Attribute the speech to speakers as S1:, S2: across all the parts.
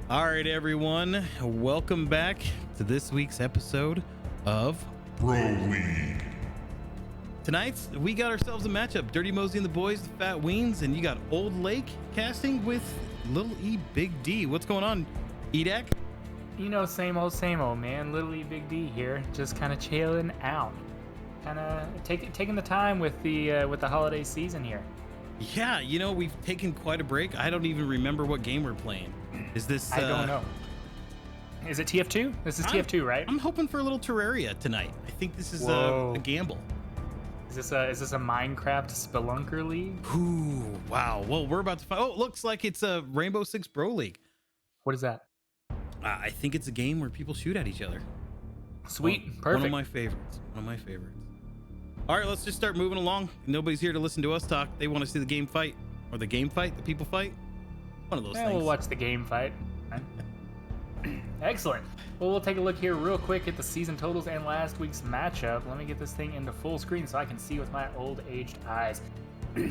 S1: All right, everyone. Welcome back to this week's episode of
S2: Bro League.
S1: Tonight, we got ourselves a matchup. Dirty Mozey and the boys, the Phat Weens, and you got Old Lake casting with Little E Big D. What's going on, Edak?
S3: You know, same old, man. Little E Big D here, just kind of chilling out, kind of taking the time with the holiday season here.
S1: Yeah, you know, we've taken quite a break. I don't even remember what game we're playing. Is this?
S3: I don't know. Is it TF2? This is TF2, right?
S1: I'm hoping for a little Terraria tonight. I think this is a gamble.
S3: Is this a Minecraft Spelunker League?
S1: Ooh, wow. Well, we're about to find. Oh, it looks like it's a Rainbow Six Bro League.
S3: What is that?
S1: I think it's a game where people shoot at each other.
S3: Sweet, perfect.
S1: One of my favorites. All right, let's just start moving along. Nobody's here to listen to us talk. They want to see the game fight, or the game fight, the people fight. One of those things.
S3: We'll watch the game fight. Excellent. Well, we'll take a look here real quick at the season totals and last week's matchup. Let me get this thing into full screen so I can see with my old aged eyes.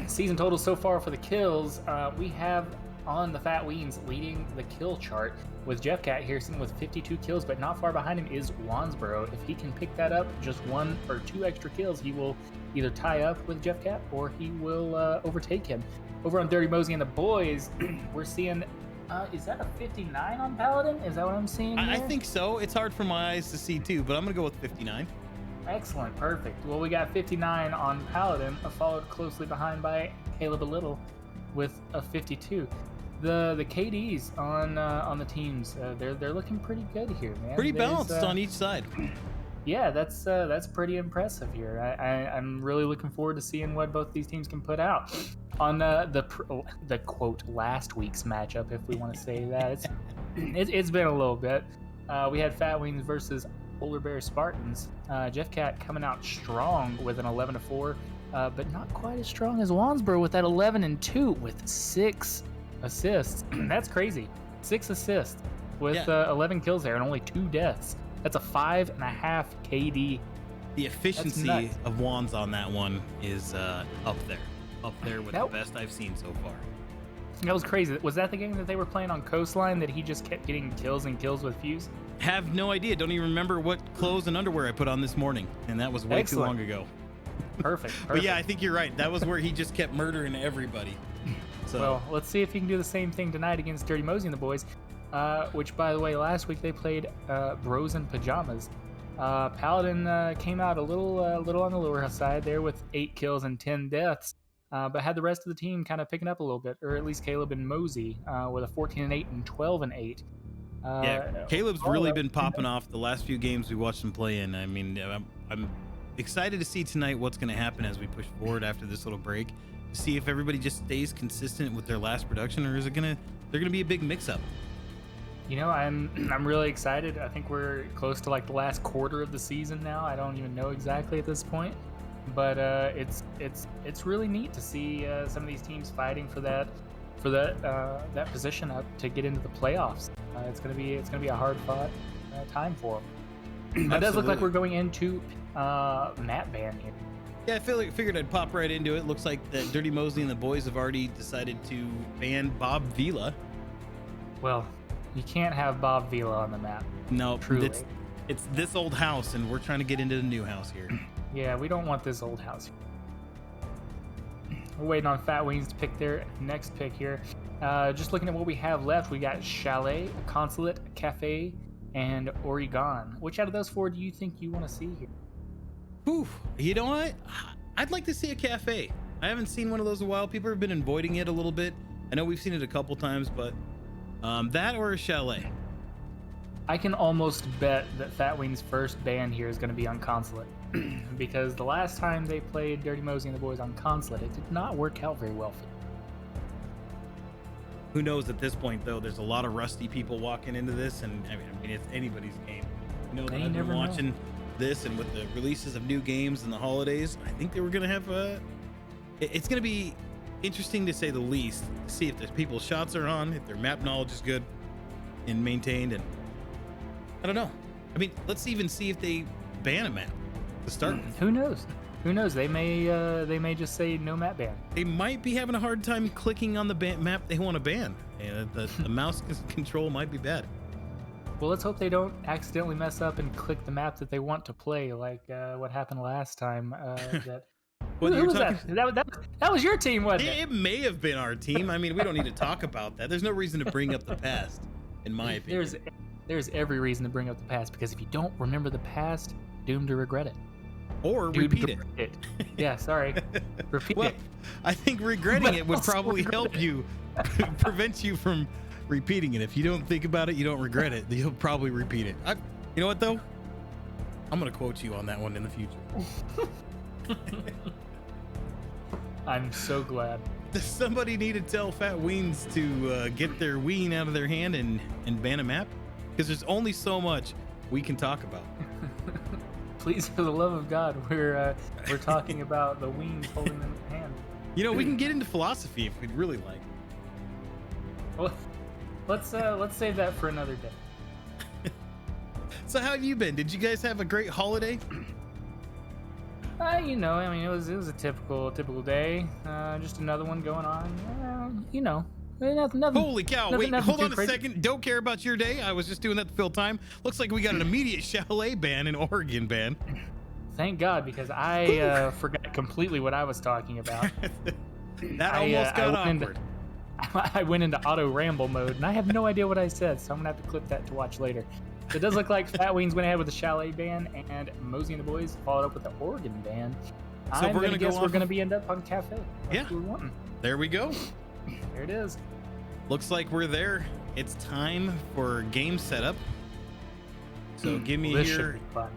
S3: Season totals so far for the kills, we have on the Phat Weens leading the kill chart with Jeff Cat here sitting with 52 kills, but not far behind him is Wansboro. If he can pick that up, just 1 or 2 extra kills, he will either tie up with Jeff Cat or he will overtake him. Over on Dirty Mozey and the boys, we're seeing, is that a 59 on Paladin? Is that what I'm seeing here?
S1: I think so. It's hard for my eyes to see too, but I'm gonna go with 59.
S3: Excellent, perfect. Well, we got 59 on Paladin, followed closely behind by Caleb a Little with a 52. The KDs on the teams, they're looking pretty good here, man.
S1: Pretty balanced on each side.
S3: Yeah, that's pretty impressive here. I'm really looking forward to seeing what both these teams can put out. On the quote last week's matchup, if we want to say that, it's been a little bit. We had Phat Weens versus Polar Bear Spartans. Jeff Cat coming out strong with an 11-4, but not quite as strong as Wansboro with that 11-2 with 6 assists. That's crazy. 6 assists with 11 kills there and only 2 deaths. That's a 5.5 KD.
S1: The efficiency of Wands on that one is up there with the best I've seen so far.
S3: That was crazy. Was that the game that they were playing on Coastline that he just kept getting kills and kills with Fuse?
S1: Have no idea. Don't even remember what clothes and underwear I put on this morning, and that was way too long ago.
S3: Perfect.
S1: But yeah, I think you're right. That was where he just kept murdering everybody. So.
S3: Well, let's see if he can do the same thing tonight against Dirty Mozey and the boys. Which, by the way, last week they played Bros in Pajamas. Paladin came out a little on the lower side there with 8 kills and 10 deaths, but had the rest of the team kind of picking up a little bit, or at least Caleb and Mozey with a 14-8 and 12-8.
S1: Yeah, Caleb's really been popping off the last few games we watched him play in. I mean, I'm excited to see tonight what's going to happen as we push forward after this little break. To see if everybody just stays consistent with their last production, or is it they're gonna be a big mix-up?
S3: You know, I'm really excited. I think we're close to like the last quarter of the season now. I don't even know exactly at this point, but it's really neat to see some of these teams fighting for that position up to get into the playoffs. It's gonna be a hard fought time for them. It does look like we're going into map ban here.
S1: Yeah, I figured I'd pop right into it. Looks like that Dirty Mozey and the boys have already decided to ban Bob Vila.
S3: Well, you can't have Bob Vila on the map.
S1: No,
S3: truly.
S1: It's this old house, and we're trying to get into the new house here.
S3: Yeah, we don't want this old house. We're waiting on Phat Weens to pick their next pick here. Just looking at what we have left, we got Chalet, Consulate, Cafe, and Oregon. Which out of those 4 do you think you want to see here?
S1: Whew, you know what? I'd like to see a cafe. I haven't seen one of those in a while. People have been avoiding it a little bit. I know we've seen it a couple times, but that or a chalet.
S3: I can almost bet that Phat Weens' first ban here is going to be on Consulate. Because the last time they played Dirty Mozey and the boys on Consulate, it did not work out very well for them.
S1: Who knows at this point, though? There's a lot of rusty people walking into this, and I mean it's anybody's game. You know, that I've been watching this, and with the releases of new games and the holidays, I think they were gonna have it's gonna be interesting to say the least, to see if the people's shots are on, if their map knowledge is good and maintained, and I don't know. I mean, let's even see if they ban a map to start with.
S3: Who knows? Who knows? They may just say no map ban.
S1: They might be having a hard time clicking on the map they want to ban. And the mouse control might be bad.
S3: Well, let's hope they don't accidentally mess up and click the map that they want to play, like what happened last time. Who was that was your team, wasn't it?
S1: It may have been our team. I mean, we don't need to talk about that. There's no reason to bring up the past, in my opinion.
S3: There's every reason to bring up the past, because if you don't remember the past, doomed to regret it.
S1: Or repeat it.
S3: Yeah, sorry. Repeat it.
S1: I think regretting it would probably help you, prevent you from repeating it. If you don't think about it, you don't regret it. You'll probably repeat it. You know what, though? I'm going to quote you on that one in the future.
S3: I'm so glad.
S1: Does somebody need to tell Phat Weens to get their ween out of their hand and ban a map? Because there's only so much we can talk about.
S3: Please, for the love of God, we're talking about the Weens holding them in hand.
S1: You know, we can get into philosophy if we'd really like.
S3: Well, let's save that for another day.
S1: So how have you been? Did you guys have a great holiday?
S3: You know, I mean, it was a typical day. Just another one going on. You know, nothing.
S1: Holy cow!
S3: Nothing,
S1: Wait, hold on a
S3: crazy.
S1: second. Don't care about your day. I was just doing that to fill time. Looks like we got an immediate chalet ban in Oregon ban.
S3: Thank God, because I forgot completely what I was talking about.
S1: That almost got awkward.
S3: I went into auto ramble mode, and I have no idea what I said, so I'm gonna have to clip that to watch later. It does look like Phat Weens went ahead with the chalet ban, and Mozey and the boys followed up with the Oregon ban.
S1: So
S3: I'm gonna guess we're gonna be end up on cafe. That's
S1: Yeah.
S3: what we're wanting.
S1: There we go.
S3: There it is.
S1: Looks like we're there. It's time for game setup. So give me
S3: This should
S1: here
S3: be fun.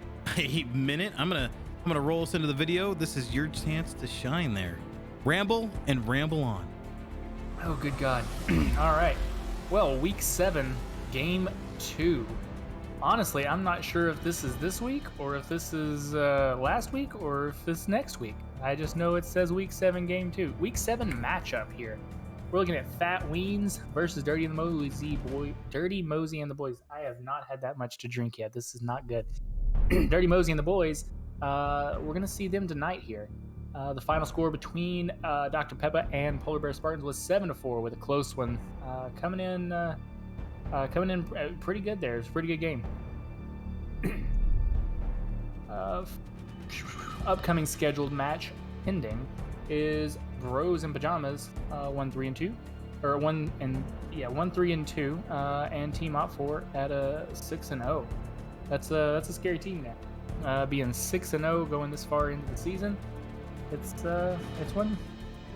S1: a minute. I'm gonna roll us into the video. This is your chance to shine there. Ramble and ramble on.
S3: Oh, good God. All right. Well, week 7, game 2. Honestly, I'm not sure if this is this week or if this is last week or if this next week. I just know it says week 7, game 2. Week 7 matchup here. We're looking at Phat Weens versus Dirty Mozey and the boys. I have not had that much to drink yet. This is not good. Dirty Mozey and the boys. We're going to see them tonight here. The final score between Dr. Peppa and Polar Bear Spartans was 7-4 with a close one. Coming in pretty good there. It's a pretty good game. Upcoming scheduled match pending is Bros in Pajamas 1-3-2, or 1-3-2, and Team Op 4 at a 6-0. That's a scary team now. Being 6-0 going this far into the season. It's one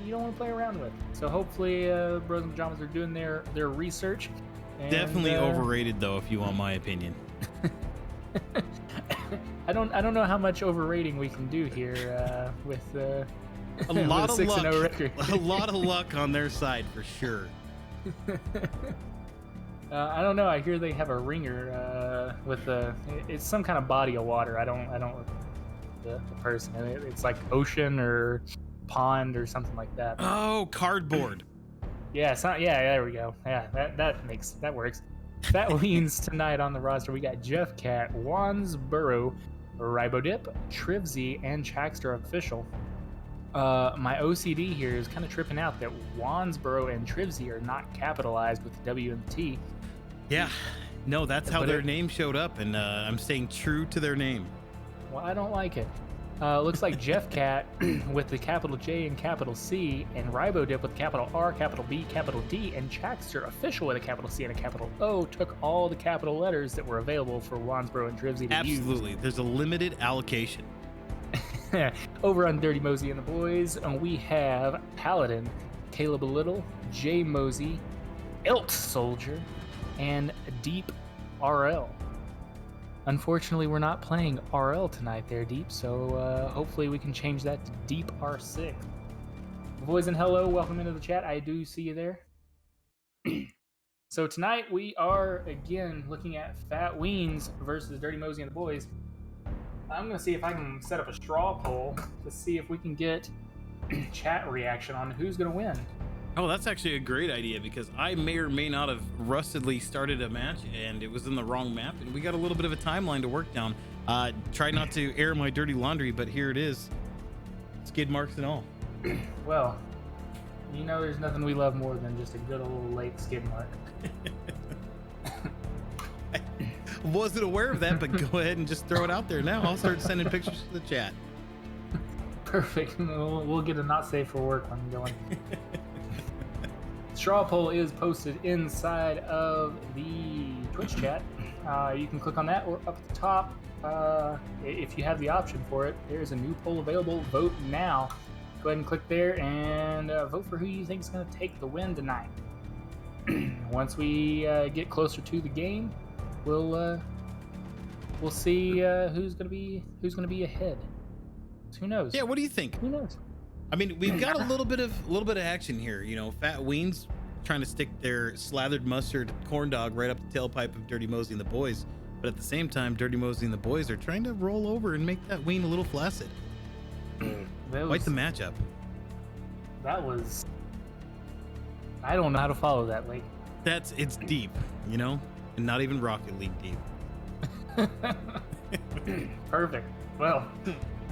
S3: you don't want to play around with. So hopefully, Bros in Pajamas are doing their research. And,
S1: Definitely overrated, though, if you want my opinion.
S3: I don't know how much overrating we can do here with
S1: a lot of
S3: 6-0 record.
S1: A lot of luck on their side for sure.
S3: I don't know. I hear they have a ringer with it's some kind of body of water. I don't the person. It's like ocean or pond or something like that.
S1: Oh, cardboard.
S3: Yeah, there we go. Yeah, that works. Phat Weens tonight on the roster. We got Jeff Cat, Wansboro, Ribodip, Trivzy, and Chaxter official. My OCD here is kind of tripping out that Wansboro and Trivzy are not capitalized with the W and the T.
S1: Yeah, no, that's how their name showed up, and I'm staying true to their name.
S3: Well, I don't like it. Looks like Jeff Cat with the capital J and capital C, and Ribodip with capital R, capital B, capital D, and Chaxter official with a capital C and a capital O took all the capital letters that were available for Wansboro and Trivzy to use.
S1: Absolutely. There's a limited allocation.
S3: Over on Dirty Mozey and the boys, we have Paladin, Caleb Little, Jay Mozey, Ilt Soldier, and Deep RL. Unfortunately, we're not playing RL tonight there, Deep, so hopefully we can change that to Deep R6. Boys and hello, welcome into the chat. I do see you there. So tonight we are, again, looking at Phat Weens versus Dirty Mozey and the boys. I'm going to see if I can set up a straw poll to see if we can get chat reaction on who's going to win.
S1: Oh, that's actually a great idea, because I may or may not have rustedly started a match and it was in the wrong map, and we got a little bit of a timeline to work down. Try not to air my dirty laundry, but here it is. skid marks and all.
S3: Well, you know, there's nothing we love more than just a good old lake skid mark.
S1: I wasn't aware of that, but go ahead and just throw it out there now. I'll start sending pictures to the chat.
S3: Perfect. We'll get a not safe for work one going. Straw poll is posted inside of the Twitch chat. You can click on that, or up at the top, if you have the option for it, there's a new poll available. Vote now. Go ahead and click there and vote for who you think is going to take the win tonight. Once we get closer to the game, we'll see who's going to be ahead. Who knows?
S1: Yeah, what do you think?
S3: Who knows?
S1: I mean, we've got a little bit of action here. You know, Phat Weens trying to stick their slathered mustard corn dog right up the tailpipe of Dirty Mozey and the boys, but at the same time, Dirty Mozey and the boys are trying to roll over and make that Ween a little flaccid. Quite the matchup.
S3: That was. I don't know how to follow that, like.
S1: It's deep, you know, and not even Rocket League deep.
S3: Perfect. Well,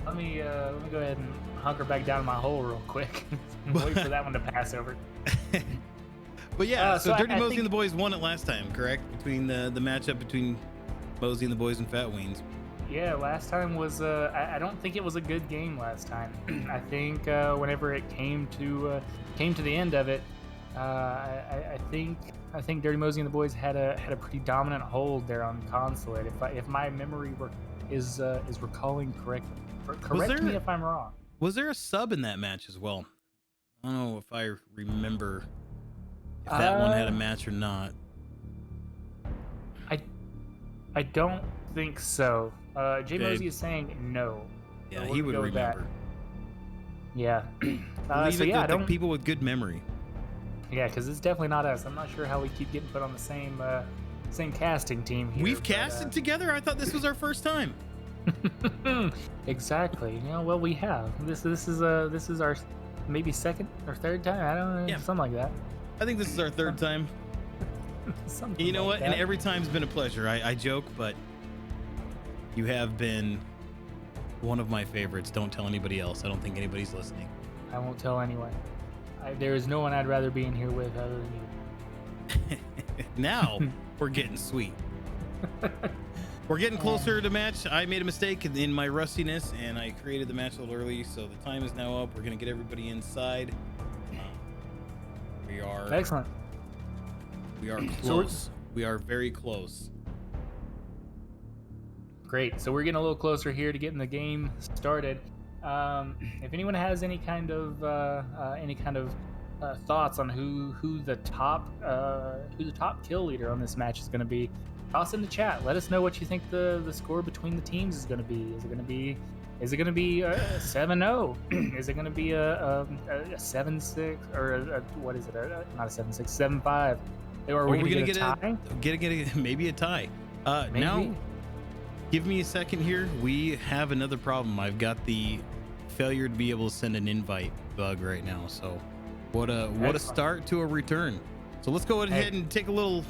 S3: let me go ahead and hunker back down in my hole real quick and wait for that one to pass over.
S1: But yeah, so Dirty Mozey
S3: think...
S1: and the boys won it last time, correct? Between the matchup between Mozey and the boys and Phat Weens.
S3: Yeah, last time was I don't think it was a good game last time. I think whenever it came to the end of it, I think Dirty Mozey and the boys had a pretty dominant hold there on Consulate. If my memory is recalling correctly. Correct me if I'm wrong.
S1: Was there a sub in that match as well? I don't know if I remember if that one had a match or not.
S3: I don't think so. Jay Mozey is saying no.
S1: Yeah,
S3: so
S1: he would remember.
S3: Yeah.
S1: Leave it to people with good memory.
S3: Yeah, because it's definitely not us. I'm not sure how we keep getting put on the same casting team here.
S1: We've casted together? I thought this was our first time.
S3: Exactly. You know, well, we have. This is our maybe second or third time. I don't know. Yeah. Something like that.
S1: I think this is our third time.
S3: Something
S1: you know
S3: like
S1: what?
S3: that.
S1: And every time's been a pleasure. I joke, but you have been one of my favorites. Don't tell anybody else. I don't think anybody's listening.
S3: I won't tell anyone. There is no one I'd rather be in here with other than you.
S1: Now we're getting sweet. We're getting closer to match. I made a mistake in my rustiness, and I created the match a little early, so the time is now up. We're going to get everybody inside. We are...
S3: Excellent.
S1: We are close. We are very close.
S3: Great. So we're getting a little closer here to getting the game started. If anyone has any kind of thoughts on who the top kill leader on this match is going to be, toss in the chat. Let us know what you think the score between the teams is going to be. Is it going to be 7-0? Is it going to be a 7-6 or what is it? Not a 7-6, 7-5. Or are we going to get a tie?
S1: Maybe a tie.
S3: Maybe.
S1: Now, give me a second here. We have another problem. I've got the failure to be able to send an invite bug right now. So what a start to a return. So let's go ahead and take a little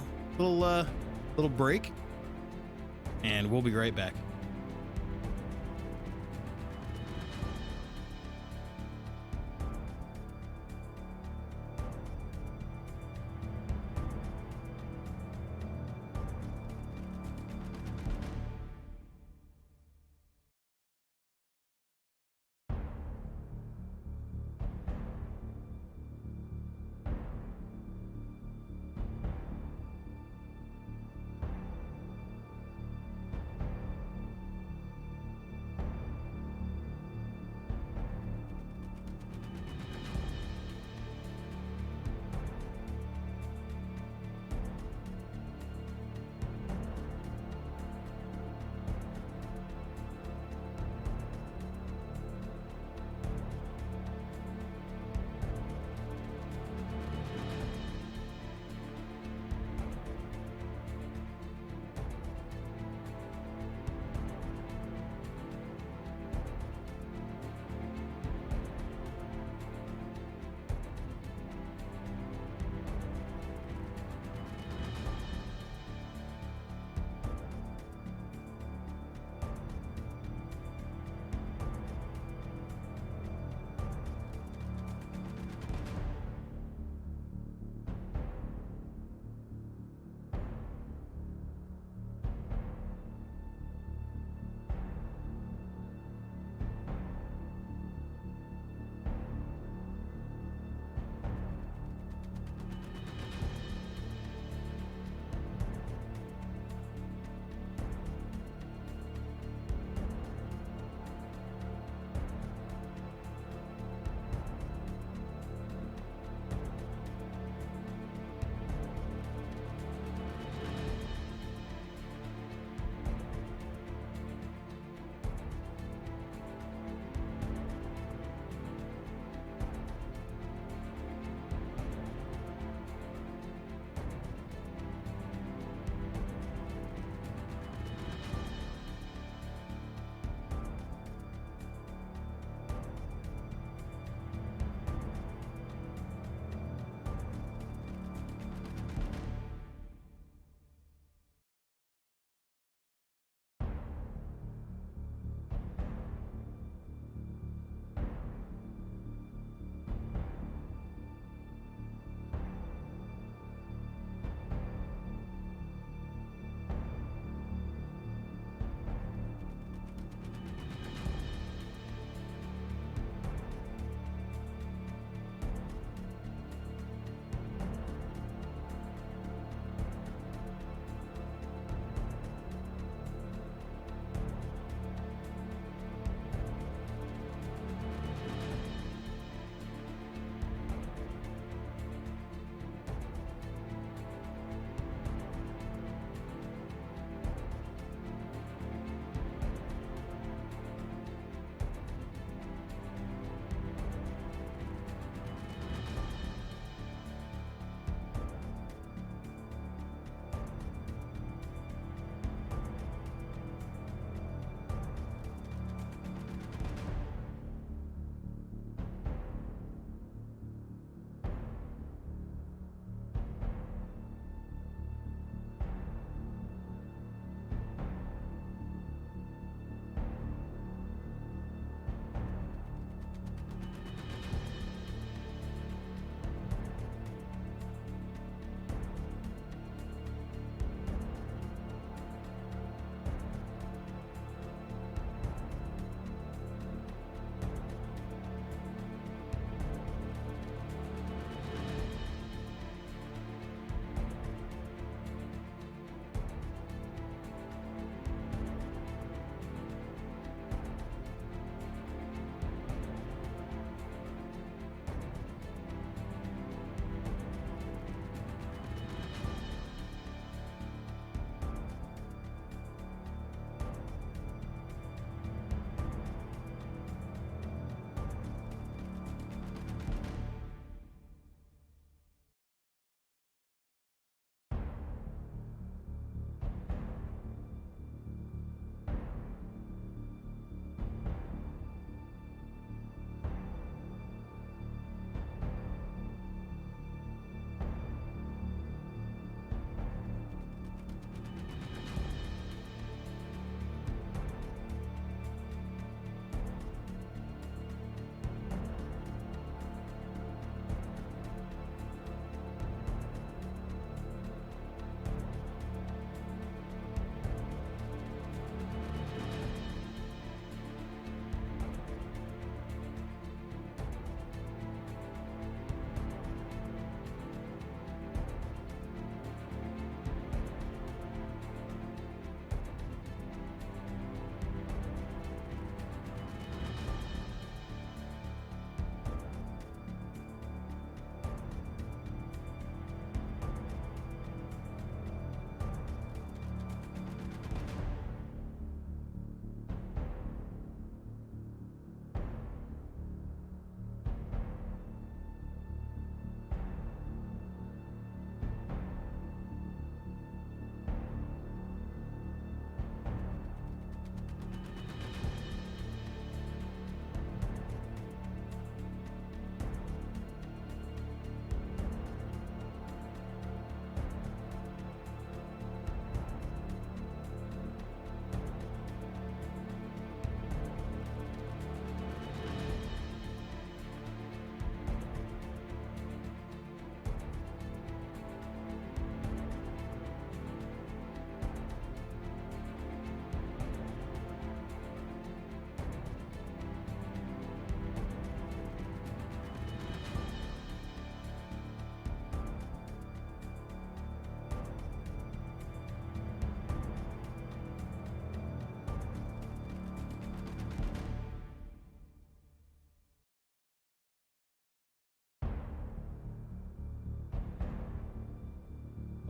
S1: break, and we'll be right back.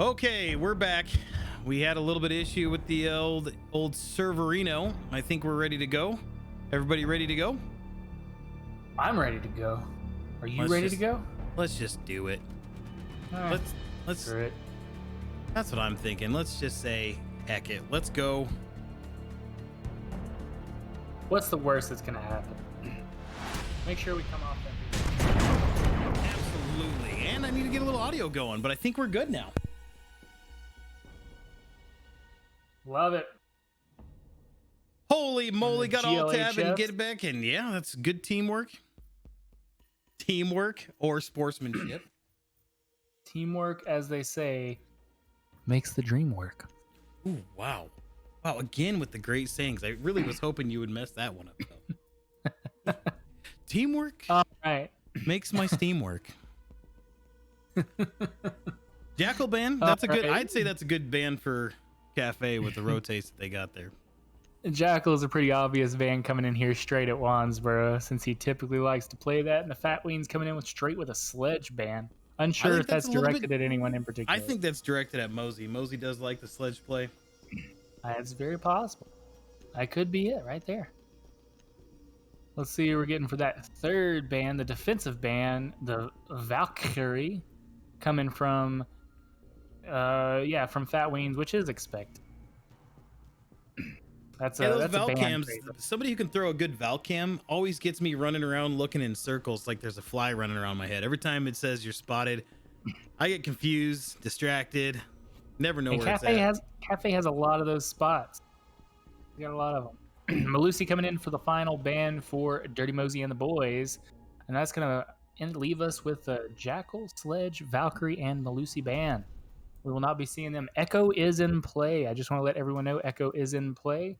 S1: Okay, we're back. We had a little bit of issue with the old serverino. I think we're ready to go. Everybody ready to go?
S3: I'm ready to go. Are you
S1: Let's
S3: ready
S1: just-
S3: to go?
S1: Let's just do it.
S3: All right.
S1: Let's.
S3: Screw it.
S1: That's what I'm thinking. Let's just say, heck it. Let's go.
S3: What's the worst that's gonna happen? Make sure we come off that.
S1: Absolutely. And I need to get a little audio going, but I think we're good now.
S3: Love it.
S1: Holy moly, got all tab and
S3: GLHF.
S1: get it back. And yeah, that's good teamwork. Teamwork or sportsmanship.
S3: Teamwork, as they say, makes the dream work.
S1: Ooh, wow. Wow, again with the great sayings. I really was hoping you would mess that one up, though. Teamwork
S3: All right.
S1: makes my steam work. Jackal band, that's a good,
S3: All right.
S1: I'd say that's a good band for cafe with the rotates that they got there.
S3: Jackal is a pretty obvious band coming in here straight at Wansboro, since he typically likes to play that, and the Phat Weens coming in with straight with a sledge band. Unsure
S1: think
S3: if that's
S1: that's a little
S3: directed at anyone in particular.
S1: I think that's directed at Mozey. Mozey does like the sledge play.
S3: That's very possible. That could be it right there. Let's see what we're getting for that third band, the defensive band, the Valkyrie, coming from, from Phat Weens, which is expected. That's a
S1: Those
S3: that's a
S1: Val
S3: band
S1: cams,
S3: favorite.
S1: somebody who can throw a good Val cam always gets me running around looking in circles like there's a fly running around my head. Every time it says you're spotted, I get confused, distracted, never know
S3: And
S1: where
S3: Cafe
S1: it's at.
S3: Cafe has a lot of those spots. We got a lot of them. Malusi coming in for the final band for Dirty Mozey and the Boys, and that's gonna leave us with Jackal, Sledge, Valkyrie, and Malusi band. We will not be seeing them. Echo is in play. I just want to let everyone know Echo is in play,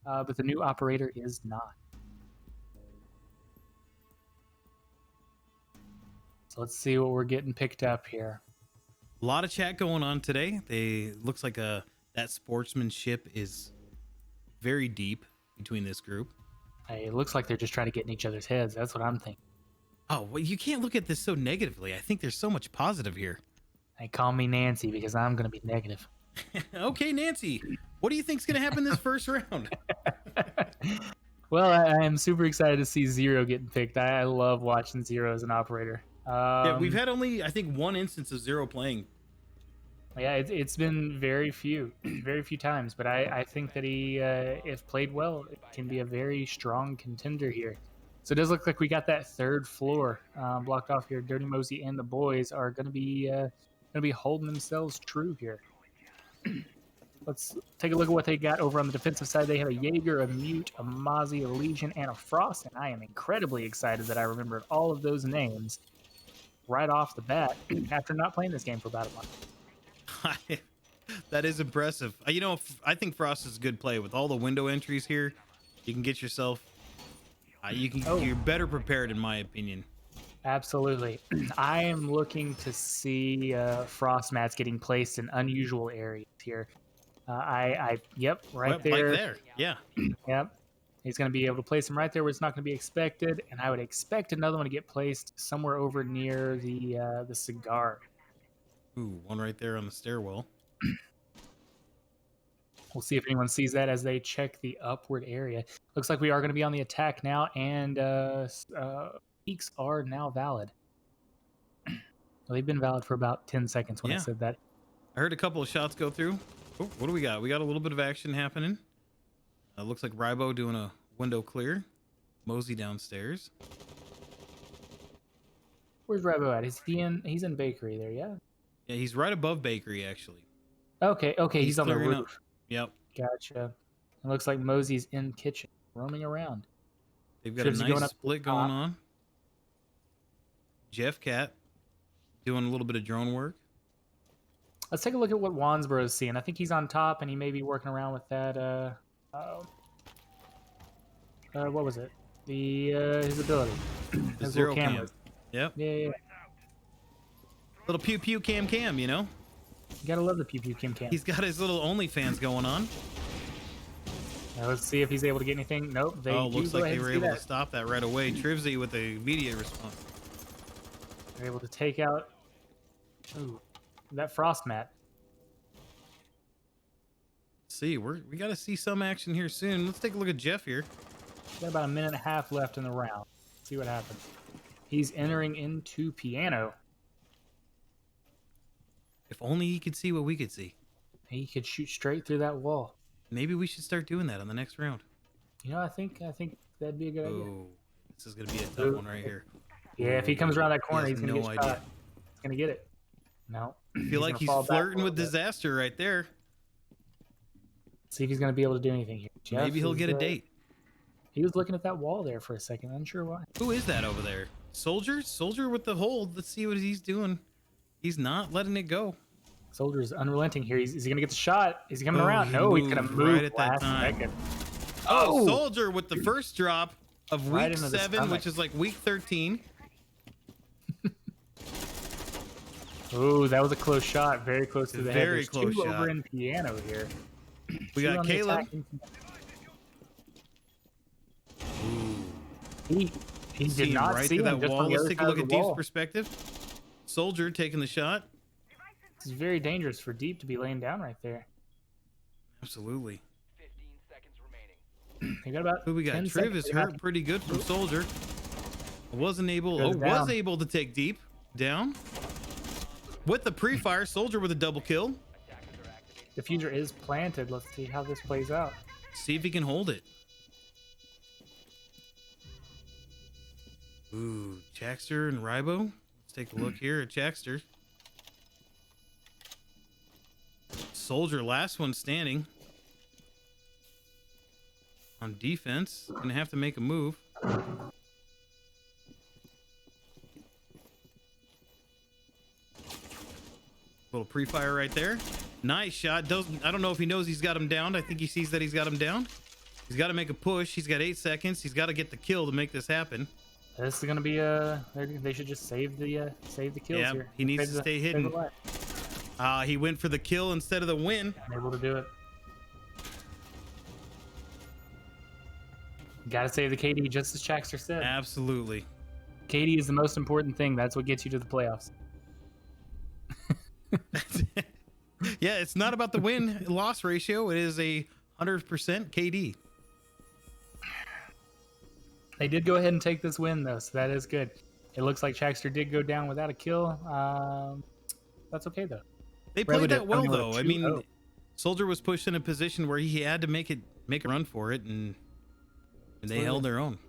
S3: but the new operator is not. So let's see what we're getting picked up here.
S1: A lot of chat going on today. Looks like that sportsmanship is very deep between this group.
S3: Hey, it looks like they're just trying to get in each other's heads. That's what I'm thinking.
S1: Oh, well, you can't look at this so negatively. I think there's so much positive here.
S3: Hey, call me Nancy because I'm going to be negative.
S1: Okay, Nancy, what do you think's going to happen this first round?
S3: Well, I am super excited to see Zero getting picked. I love watching Zero as an operator.
S1: Yeah, we've had only, I think, one instance of Zero playing.
S3: Yeah, it's been very few times, but I think that he, if played well, can be a very strong contender here. So it does look like we got that third floor blocked off here. Dirty Mozey and the Boys are going to be holding themselves true here. Let's take a look at what they got over on the defensive side. They have a Jaeger, a Mute, a Mozey, a Legion, and a Frost, and I am incredibly excited that I remembered all of those names right off the bat after not playing this game for about a month.
S1: That is impressive. I think Frost is a good play with all the window entries here. You can get yourself. You're better prepared, in my opinion.
S3: Absolutely. I am looking to see frost mats getting placed in unusual areas here. Yep, right there.
S1: Like there, yeah.
S3: Yep. He's going to be able to place them right there where it's not going to be expected, and I would expect another one to get placed somewhere over near the cigar.
S1: Ooh, one right there on the stairwell.
S3: We'll see if anyone sees that as they check the upward area. Looks like we are going to be on the attack now, and peaks are now valid. Well, they've been valid for about 10 seconds when I said that.
S1: I heard a couple of shots go through. Oh, what do we got? We got a little bit of action happening. Looks like Rybo doing a window clear. Mozey downstairs.
S3: Where's Rybo at? He's in bakery there, yeah?
S1: Yeah, he's right above bakery, actually.
S3: Okay, he's on the
S1: clearing
S3: roof.
S1: up. Yep.
S3: Gotcha. It looks like Mosey's in kitchen, roaming around.
S1: They've got a nice split going on. Jeff Cat doing a little bit of drone work.
S3: Let's take a look at what Wansboro is seeing. I think he's on top, and he may be working around with that. What was it? His ability.
S1: The
S3: His
S1: zero
S3: little
S1: cam.
S3: cameras.
S1: Yep.
S3: Yeah.
S1: Little pew pew cam, you know?
S3: You gotta love the pew pew cam.
S1: He's got his little OnlyFans going on.
S3: Now let's see if he's able to get anything. Nope.
S1: Looks like they were able to stop that right away. Trivsy with the immediate response.
S3: They're able to take out that frost mat.
S1: Let's see. We got to see some action here soon. Let's take a look at Jeff here.
S3: Got about a minute and a half left in the round. See what happens. He's entering into piano.
S1: If only he could see what we could see.
S3: He could shoot straight through that wall.
S1: Maybe we should start doing that on the next round.
S3: You know, I think that'd be a good idea.
S1: Oh, this is gonna be a tough one right here.
S3: Yeah, if he comes around that corner, he's gonna
S1: no
S3: get
S1: idea.
S3: shot. He's gonna get it. No.
S1: I feel like he's flirting with disaster right there.
S3: See if he's gonna be able to do anything here.
S1: Maybe he'll get a date.
S3: He was looking at that wall there for a second. Unsure why.
S1: Who is that over there? Soldier? Soldier with the hold. Let's see what he's doing. He's not letting it go.
S3: Soldier's unrelenting here. Is he gonna get the shot? Is he coming around? No, he's gonna move
S1: right at that time.
S3: second.
S1: Oh, Soldier with the first drop of
S3: Right
S1: week
S3: into the
S1: 7, which is like week 13.
S3: Oh, that was a close shot. Very close to the head.
S1: Very
S3: There's
S1: close
S3: two
S1: shot.
S3: over in piano here.
S1: We
S3: Two
S1: got
S3: on the
S1: Caleb.
S3: attacking.
S1: Ooh.
S3: He did
S1: Seeing
S3: not
S1: right
S3: see
S1: through
S3: him
S1: that
S3: just
S1: wall.
S3: on the
S1: Let's
S3: other
S1: take a
S3: side
S1: look
S3: of
S1: at
S3: the
S1: Deep's
S3: wall.
S1: perspective. Soldier taking the shot.
S3: This is very dangerous for Deep to be laying down right there.
S1: Absolutely.
S2: 15 seconds remaining.
S3: He got about
S1: Who we got?
S3: 10
S1: Triv
S3: seconds.
S1: is hurt pretty good from Soldier. Wasn't able.
S3: Goes
S1: Was
S3: down.
S1: able to take Deep down with the pre-fire. Soldier with a double kill.
S3: Diffuser is planted. Let's see how this plays out.
S1: See if he can hold it. Ooh, Chaxter and Ribo. Let's take a look here at Chaxter. Soldier, last one standing. On defense, gonna have to make a move. Little pre-fire right there. Nice shot. I don't know if he knows he's got him down. I think he sees that he's got him down. He's got to make a push. He's got 8 seconds. He's got to get the kill to make this happen.
S3: This is gonna be they should just save the kills
S1: Yeah,
S3: here.
S1: he needs
S3: Save
S1: to stay hidden.
S3: save the life.
S1: He went for the kill instead of the win.
S3: Able to do it. Gotta save the KD, just as Chaxter said.
S1: Absolutely.
S3: KD is the most important thing. That's what gets you to the playoffs.
S1: Yeah, it's not about the win-loss ratio. It is a 100% KD.
S3: They did go ahead and take this win, though, so that is good. It looks like Chaxter did go down without a kill. That's okay, though.
S1: They played that well,
S3: only with
S1: though. I
S3: 2-0.
S1: mean, Soldier was pushed in a position where he had to make a run for it, and they held their own.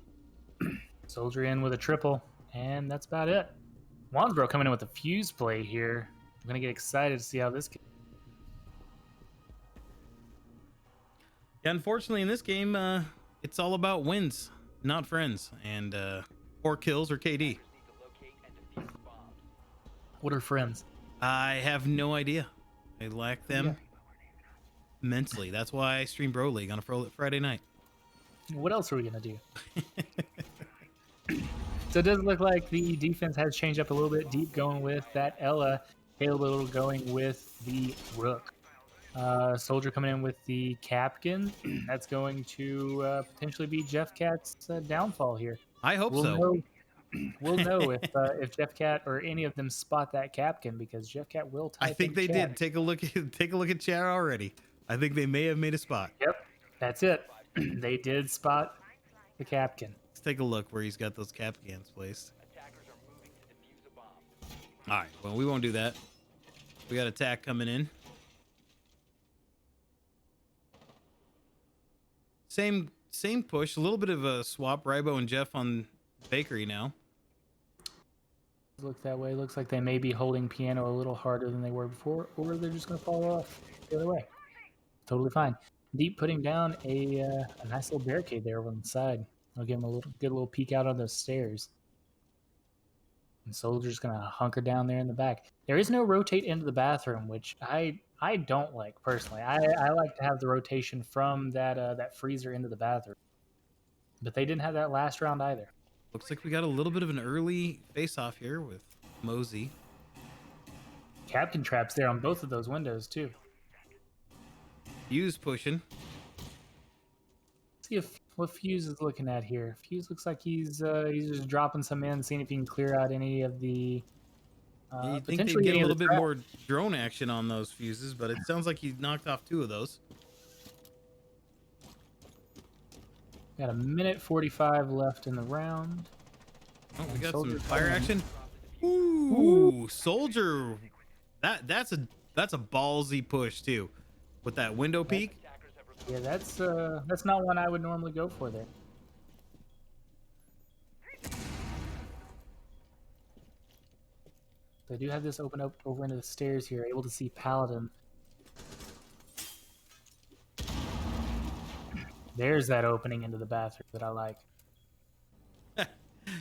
S3: Soldier in with a triple, and that's about it. Wansboro coming in with a fuse play here. I'm gonna get excited to see how this.
S1: Yeah, unfortunately, in this game, it's all about wins, not friends, and or kills or KD.
S3: What are friends?
S1: I have no idea. I lack them immensely. That's why I stream Bro League on a Friday night.
S3: What else are we gonna do? So it does look like the defense has changed up a little bit. Deep going with that Ella. Caleb going with the Rook. Soldier coming in with the Capkin. That's going to potentially be Jeff Cat's downfall here.
S1: I hope so.
S3: We'll know if Jeff Cat or any of them spot that Capkin, because Jeff Cat will type
S1: I think
S3: in
S1: they
S3: chat.
S1: did. Take a look at chat already. I think they may have made a spot.
S3: Yep, that's it. They did spot the Capkin.
S1: Let's take a look where he's got those cap cans placed.
S2: Attackers are moving to defuse a bomb.
S1: All right, well, we won't do that. We got attack coming in. Same push. A little bit of a swap. Ribo and Jeff on Bakery now.
S3: Look that way. Looks like they may be holding piano a little harder than they were before, or they're just going to fall off the other way. Totally fine. Deep putting down a nice little barricade there on the side. I'll give him a good little peek out on those stairs. And Soldier's going to hunker down there in the back. There is no rotate into the bathroom, which I don't like personally. I like to have the rotation from that freezer into the bathroom. But they didn't have that last round either.
S1: Looks like we got a little bit of an early face-off here with Mozey.
S3: Captain traps there on both of those windows too.
S1: Fuse pushing.
S3: See what Fuse is looking at here. Fuse looks like he's just dropping some in, seeing if he can clear out any of the.
S1: You think they'd get a little bit more drone action on those fuses, but it sounds like he knocked off 2 of those.
S3: Got a minute 45 left in the round.
S1: Oh, we
S3: And
S1: got
S3: Soldier
S1: some fire
S3: coming.
S1: action. Ooh, soldier. That's a ballsy push too, with that window peek.
S3: Yeah, that's not one I would normally go for there. They do have this open up over into the stairs here, able to see Paladin. There's that opening into the bathroom that I like.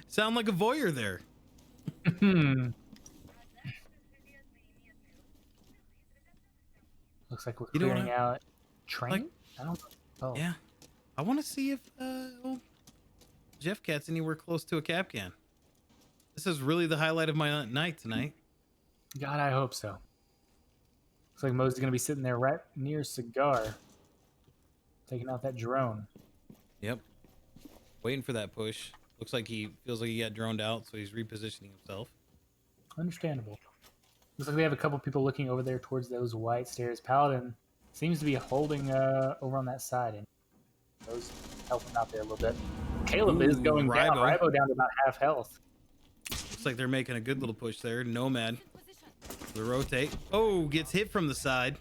S1: Sound like a voyeur there.
S3: Looks like we're
S1: You know what
S3: clearing out train.
S1: like?
S3: I don't. Oh,
S1: Yeah, I want to see if old Jeff Cat's anywhere close to a cap can. This is really the highlight of my night tonight.
S3: God, I hope so. Looks like Mozey's gonna be sitting there right near Cigar, taking out that drone.
S1: Yep, waiting for that push. Looks like he feels like he got droned out, so he's repositioning himself.
S3: Understandable. Looks like we have a couple people looking over there towards those white stairs. Paladin seems to be holding over on that side, and those helping out there a little bit. Caleb is
S1: Ooh,
S3: going down.
S1: Rybo.
S3: Rybo down to about half health.
S1: Looks like they're making a good little push there. Nomad, the rotate. Oh, gets hit from the side.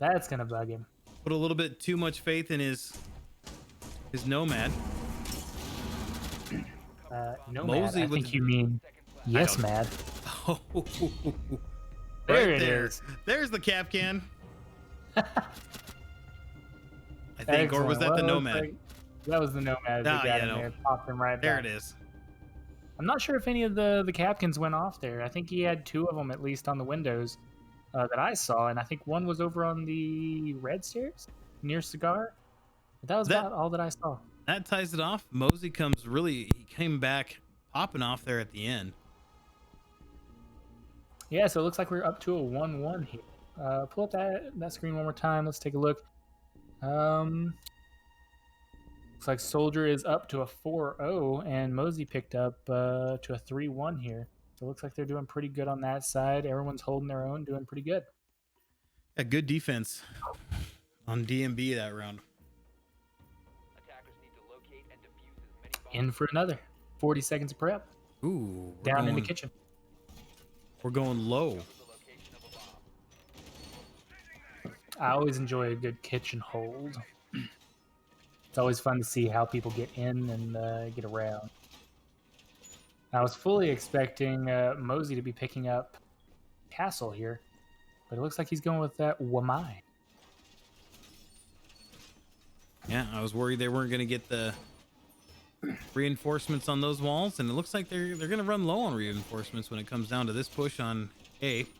S3: That's gonna bug him.
S1: Put a little bit too much faith in his Nomad.
S3: No,
S1: Mozey
S3: Mad. I
S1: with-
S3: think you mean yes,
S1: don't-
S3: Mad.
S1: Oh,
S3: There
S1: right
S3: it
S1: there.
S3: is.
S1: There's the cap can. I think, or was
S3: Excellent.
S1: that
S3: Well,
S1: the
S3: it looks
S1: Nomad?
S3: like that was the Nomad. They
S1: Ah,
S3: got
S1: yeah,
S3: in
S1: no.
S3: there, popped him right
S1: There
S3: back.
S1: it is.
S3: I'm not sure if any of the Capkins went off there. I think he had two of them at least on the windows that I saw, and I think one was over on the red stairs near Cigar. But that was about all that I saw.
S1: That ties it off. Mozey he came back popping off there at the end.
S3: Yeah, so it looks like we're up to a 1-1 here. Pull up that screen one more time. Let's take a look. Looks like Soldier is up to a 4-0, and Mozey picked up to a 3-1 here. So it looks like they're doing pretty good on that side. Everyone's holding their own, doing pretty good.
S1: A good defense on DMB that round.
S2: Attackers need to locate and defuse as many bombs.
S3: In for another 40 seconds of prep.
S1: Ooh,
S3: Down in the kitchen.
S1: We're going low.
S2: The location of a bomb.
S3: I always enjoy a good kitchen hold. It's always fun to see how people get in and get around. I was fully expecting Mozey to be picking up Castle here, but it looks like he's going with that Wamai.
S1: Yeah, I was worried they weren't going to get the reinforcements on those walls, and it looks like they're going to run low on reinforcements when it comes down to this push on A.
S2: 5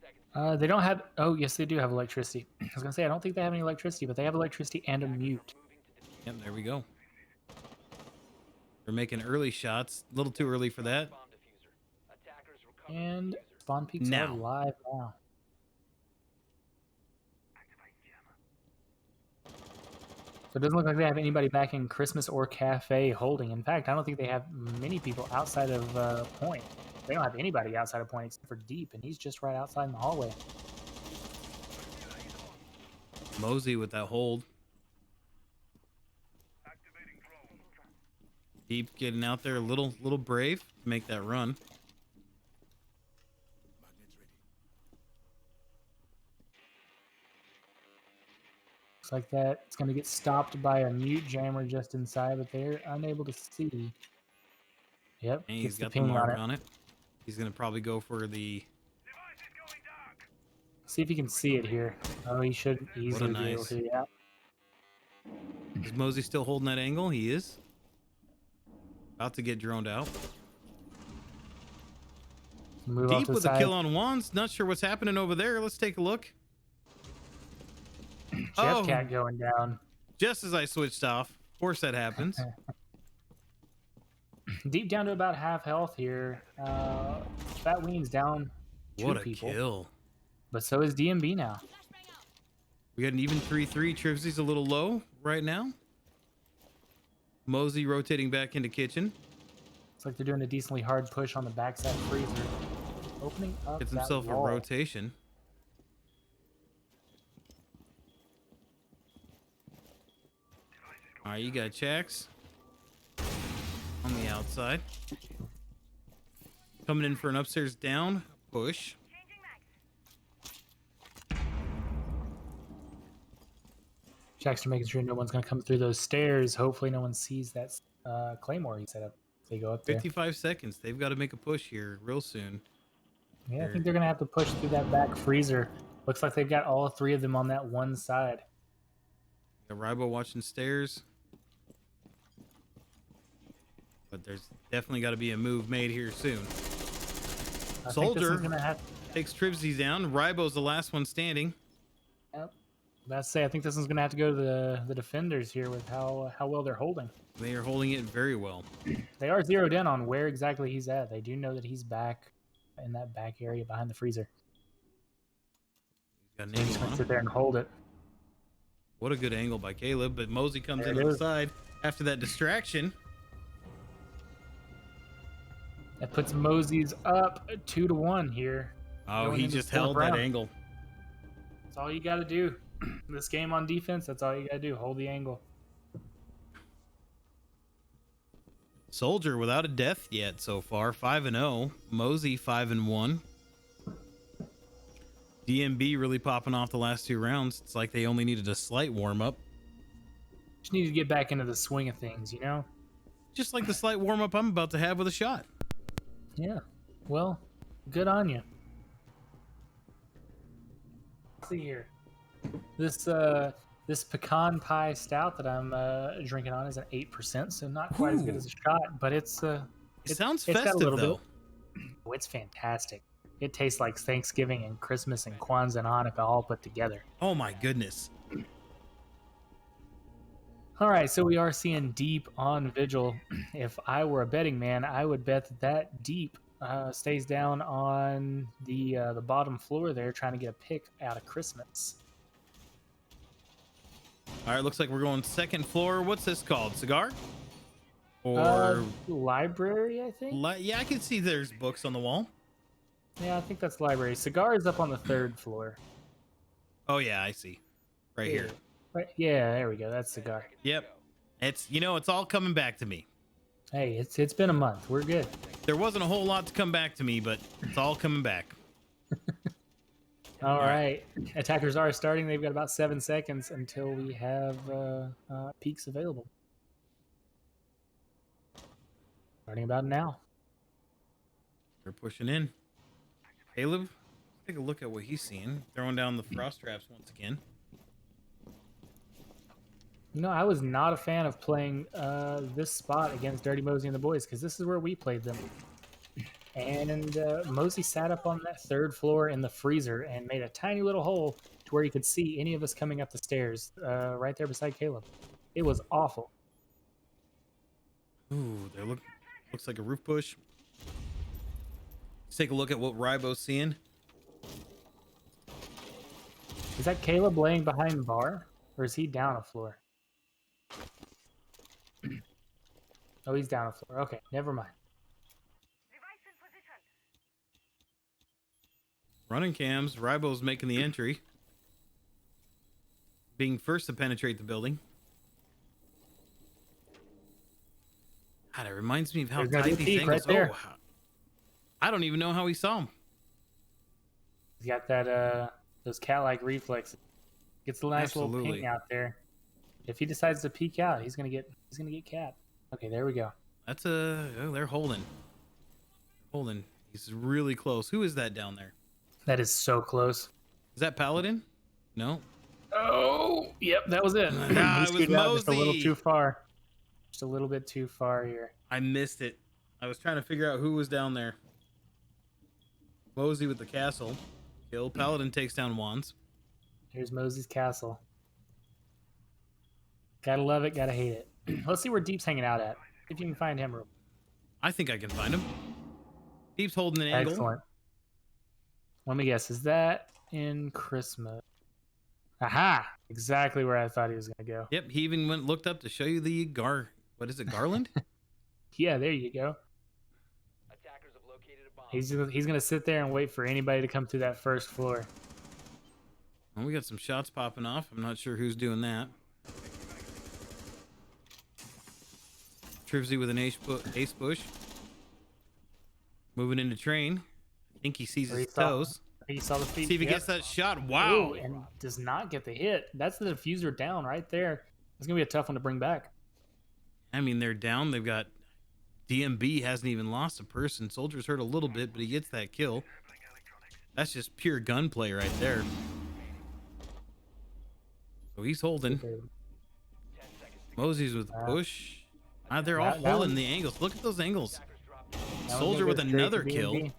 S2: seconds.
S3: They don't have... Oh, yes, they do have electricity. I was going to say, I don't think they have any electricity, but they have electricity and a mute.
S2: Moving to defuse
S1: Yep, there we go. They're making early shots. A little too early for that.
S2: bomb diffuser. Attackers recover
S3: And
S2: the diffuser.
S3: spawn peaks
S1: Now.
S3: are live now. So it doesn't look like they have anybody back in Christmas or Cafe holding. In fact, I don't think they have many people outside of Point. They don't have anybody outside of Point except for Deep, and he's just right outside in the hallway.
S1: Mozey with that hold. Deep getting out there a little brave to make that run.
S3: Looks like that it's going to get stopped by a mute jammer just inside, but they're unable to see. Yep,
S1: And
S3: gets
S1: he's
S3: the
S1: got the
S3: ping
S1: mark
S3: on it.
S1: on it. He's going to probably go for the...
S3: See if you can see it here. Oh, he should easily be able
S1: nice.
S3: to. Yeah.
S1: Is Mozey still holding that angle? He is. About to get droned out.
S3: Move off
S1: Deep
S3: to the
S1: with
S3: side.
S1: a kill on Wands. Not sure what's happening over there. Let's take a look.
S3: Jeff Cat going down.
S1: Just as I switched off. Of course that happens.
S3: Deep down to about half health here. Phat Weens down two
S1: What a
S3: people.
S1: kill.
S3: But so is DMB now.
S1: We got an even 3-3. Trivsy's a little low right now. Mozey rotating back into kitchen.
S3: Looks like they're doing a decently hard push on the backside freezer. Opening up
S1: Gets
S3: that
S1: himself a
S3: wall.
S1: rotation. All right, you got Chax on the outside. Coming in for an upstairs down push.
S3: Jackson making sure no one's going to come through those stairs. Hopefully no one sees that Claymore he set up. If they go up there.
S1: 55 seconds. They've got to make a push here real soon.
S3: Yeah, I think they're going to have to push through that back freezer. Looks like they've got all three of them on that one side.
S1: Got Ribo watching stairs. But there's definitely got to be a move made here soon. Soldier takes Tribsy down. Ribo's the last one standing.
S3: Yep. Let's say I think this one's going to have to go to the defenders here with how well they're holding.
S1: They are holding it very well.
S3: They are zeroed in on where exactly he's at. They do know that he's back in that back area behind the freezer.
S1: He's got an
S3: So he's
S1: angle
S3: going
S1: on
S3: to
S1: him.
S3: sit there and hold it.
S1: What a good angle by Caleb, but Mosey comes
S3: There
S1: in
S3: it
S1: on the
S3: is.
S1: side after that distraction.
S3: That puts Mosey's up 2-1 here.
S1: Oh,
S3: Going
S1: he
S3: into
S1: just
S3: the fourth
S1: held that
S3: round.
S1: angle.
S3: That's all you got to do. This game on defense, that's all you got to do. Hold the angle.
S1: Soldier without a death yet so far, 5-0. Mosey 5-1. DMB really popping off the last two rounds. It's like they only needed a slight warm up.
S3: Just need to get back into the swing of things, you know?
S1: Just like the slight warm up I'm about to have with a shot.
S3: Yeah. Well, good on you. Let's see here. This pecan pie stout that I'm drinking on is an 8%, so not quite as good as a shot, but it
S1: Sounds
S3: got a
S1: festive
S3: little
S1: though.
S3: Oh, it's fantastic. It tastes like Thanksgiving and Christmas and Kwanzaa and Hanukkah all put together.
S1: Oh my goodness.
S3: All right, so we are seeing Deep on Vigil. If I were a betting man, I would bet that Deep stays down on the bottom floor there, trying to get a pick out of Christmas.
S1: All right, looks like we're going second floor. What's this called? Cigar? Or
S3: Library, I think.
S1: yeah, I can see there's books on the wall.
S3: Yeah, I think that's library. Cigar is up on the third floor.
S1: Oh yeah, I see. Right here.
S3: Right, yeah, there we go. That's cigar.
S1: Yep. It's all coming back to me.
S3: Hey, it's been a month. We're good.
S1: There wasn't a whole lot to come back to me, but it's all coming back.
S3: All right. Attackers are starting. They've got about 7 seconds until we have peaks available. Starting about now.
S1: They're pushing in. Caleb, let's take a look at what he's seeing. Throwing down the frost traps once again.
S3: You know, I was not a fan of playing this spot against Dirty Mozey and the boys because this is where we played them. And Mozey sat up on that third floor in the freezer and made a tiny little hole to where you could see any of us coming up the stairs right there beside Caleb. It was awful.
S1: Ooh, looks like a roof push. Let's take a look at what Ribo's seeing.
S3: Is that Caleb laying behind bar or is he down a floor? Oh, he's down a floor. Okay, never mind.
S1: Running cams. Ribo's making the entry. Being first to penetrate the building. God, it reminds me of how
S3: There's gotta be
S1: tight
S3: a
S1: these
S3: peek right
S1: angles.
S3: there.
S1: I don't even know how he saw him.
S3: He's got that those cat-like reflexes. Gets a nice little
S1: Absolutely.
S3: ping out there. If he decides to peek out, he's gonna get capped. Okay, there we go.
S1: That's they're holding. Holding. He's really close. Who is that down there?
S3: That is so close.
S1: Is that Paladin? No.
S3: Oh, yep, that was it.
S1: Nah,
S3: He
S1: it was
S3: scooted out just a little
S1: Mozey.
S3: too far. Just a little bit too far here.
S1: I missed it. I was trying to figure out who was down there. Mosey with the castle. Kill. Paladin takes down Wands.
S3: Here's Mosey's castle. Gotta love it, gotta hate it. Let's see where Deep's hanging out at. If you can find him.
S1: I think I can find him. Deep's holding an angle.
S3: Excellent. Let me guess. Is that in Christmas? Aha! Exactly where I thought he was gonna go.
S1: Yep, he even looked up to show you the what is it, garland?
S3: Yeah, there you go.
S2: Attackers have located a bomb.
S3: He's gonna sit there and wait for anybody to come through that first floor.
S1: Well, we got some shots popping off. I'm not sure who's doing that. Trivsy with an ace push. Moving into train. I think he sees his toes.
S3: He saw the feet.
S1: See if he gets that shot. Wow.
S3: Ooh, and does not get the hit. That's the diffuser down right there. It's going to be a tough one to bring back.
S1: I mean, they're down. They've got DMB hasn't even lost a person. Soldier's hurt a little bit, but he gets that kill. That's just pure gunplay right there. So he's holding. Mozey's with the push. They're all holding the angles. Look at those angles. Soldier with another kill.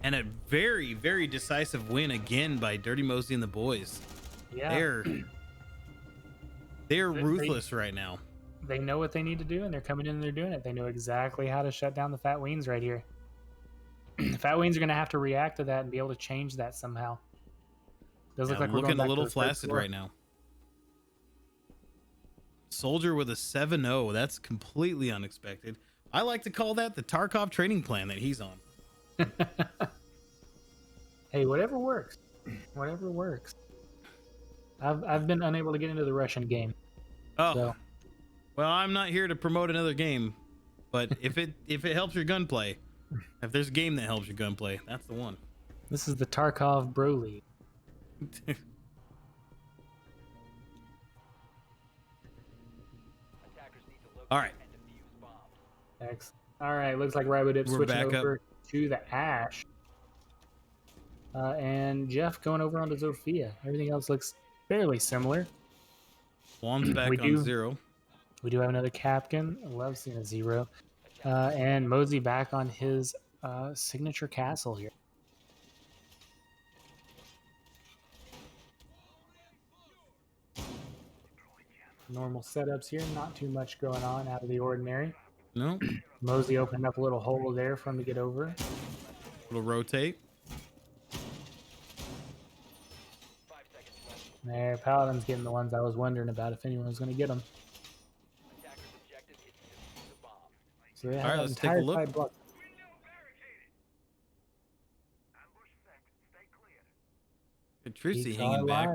S1: And a very, very decisive win again by Dirty Mozey and the boys.
S3: Yeah.
S1: They're ruthless right now.
S3: They know what they need to do, and they're coming in and they're doing it. They know exactly how to shut down the Phat Weens right here. The Phat Weens are going to have to react to that and be able to change that somehow. Does look like we're
S1: looking a little flaccid right now. Soldier with a 7-0. That's completely unexpected. I like to call that the Tarkov training plan that he's on.
S3: Hey, whatever works. Whatever works. I've been unable to get into the Russian game.
S1: Oh. So. Well, I'm not here to promote another game, but if it helps your gunplay, if there's a game that helps your gunplay, that's the one.
S3: This is the Tarkov Bro League.
S1: All right.
S3: Excellent. All right, looks like Rybodip switching over to the Ash. And Jeff going over onto Zofia. Everything else looks fairly similar.
S1: Juan's back on 0.
S3: We do have another Captain. I love seeing a 0. And Mozey back on his signature castle here. Normal setups here. Not too much going on out of the ordinary.
S1: No.
S3: Mozey opening up a little hole there for him to get over.
S1: Little rotate.
S3: There, Paladin's getting the ones I was wondering about if anyone was going to get them. So they have
S1: all right, let's take a look. Trivsy hanging back,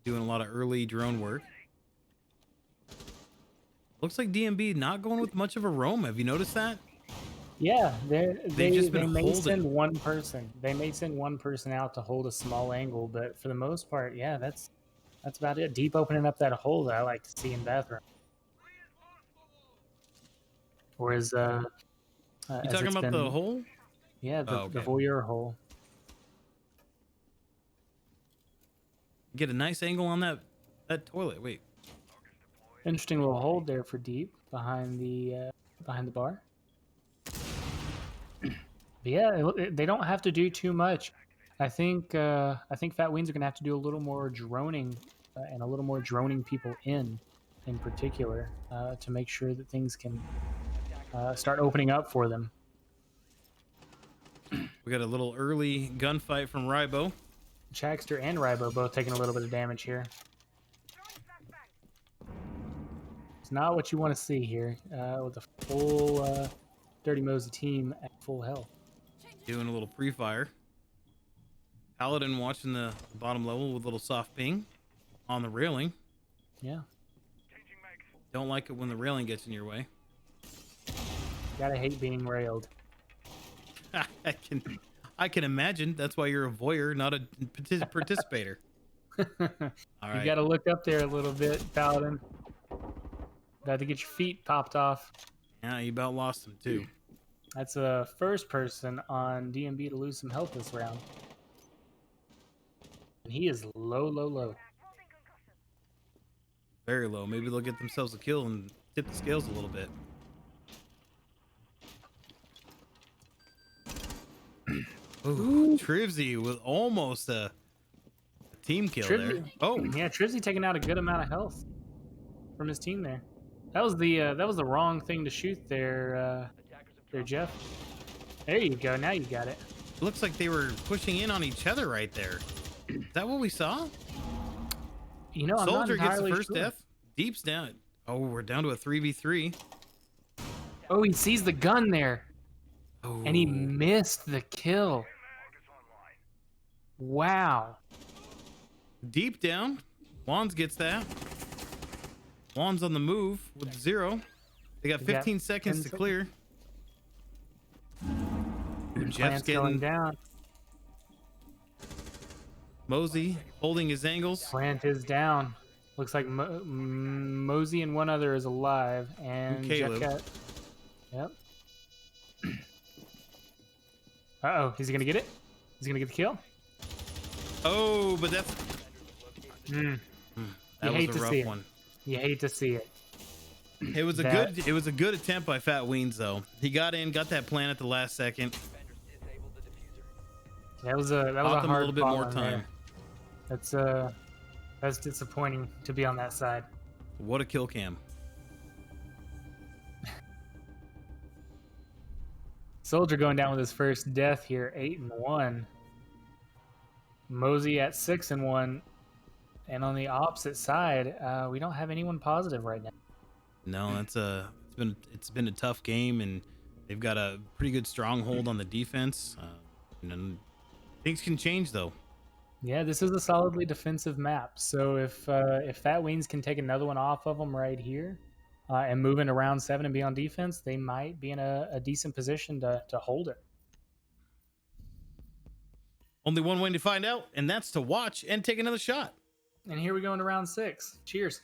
S1: doing a lot of early drone work. Looks like DMB not going with much of a roam. Have you noticed that?
S3: Yeah, they may send
S1: holding.
S3: one person. They may send one person out to hold a small angle, but for the most part, yeah, that's about it. Deep opening up that hole that I like to see in bathroom. Whereas,
S1: you talking about the hole?
S3: Yeah, the voyeur hole.
S1: Get a nice angle on that toilet. Wait.
S3: Interesting little hold there for Deep behind the bar. But yeah, they don't have to do too much. I think Phat Weens are gonna have to do a little more droning and a little more droning people in particular to make sure that things can start opening up for them.
S1: We got a little early gunfight from Rybo.
S3: Chagster and Rybo both taking a little bit of damage here. It's not what you want to see here with a full Dirty Mozey team at full health.
S1: Doing a little pre-fire. Paladin watching the bottom level with a little soft ping on the railing.
S3: Yeah.
S1: Don't like it when the railing gets in your way.
S3: Gotta hate being railed.
S1: I can imagine. That's why you're a voyeur, not a participator. All right.
S3: You gotta look up there a little bit, Paladin. Got to get your feet popped off.
S1: Yeah, you about lost him too.
S3: That's a first person on DMB to lose some health this round. And he is low.
S1: Very low. Maybe they'll get themselves a kill and tip the scales a little bit. Ooh, Trivsy with almost a team kill there. Oh,
S3: yeah, Trivsy taking out a good amount of health from his team there. That was the wrong thing to shoot there, Jeff. There you go. Now you got it.
S1: It looks like they were pushing in on each other right there. Is that what we saw?
S3: You know,
S1: Soldier gets the first death. Deep's down. Oh, we're down to a 3v3.
S3: Oh, he sees the gun there.
S1: Oh.
S3: And he missed the kill. Wow.
S1: Deep down. Wands gets that. Juan's on the move with 0. They got 15 seconds to clear. Jeff's
S3: going
S1: getting
S3: down.
S1: Mozey holding his angles.
S3: Plant is down. Looks like Mozey and one other is alive, and
S1: Caleb.
S3: Jeff got. Yep. Uh-oh, is he gonna get it? Is he gonna get the kill?
S1: Oh, but that's
S3: Mm.
S1: that
S3: hate
S1: was a
S3: to
S1: rough
S3: see it.
S1: one.
S3: You hate to see it.
S1: It was a good attempt by Phat Weens though. He got that plan at the last second.
S2: Defenders disabled the diffuser.
S3: That was a
S1: Bought them a
S3: hard
S1: little bit
S3: call
S1: more
S3: on
S1: time.
S3: there. That's disappointing to be on that side.
S1: What a kill cam.
S3: Soldier going down with his first death here, 8-1. Mozey at 6-1, and on the opposite side, we don't have anyone positive right now.
S1: No, it's been a tough game, and they've got a pretty good stronghold on the defense. And things can change though.
S3: Yeah, this is a solidly defensive map. So if Phat Weens can take another one off of them right here, and move into round 7 and be on defense, they might be in a decent position to hold it.
S1: Only one way to find out, and that's to watch and take another shot.
S3: And here we go into round 6. Cheers.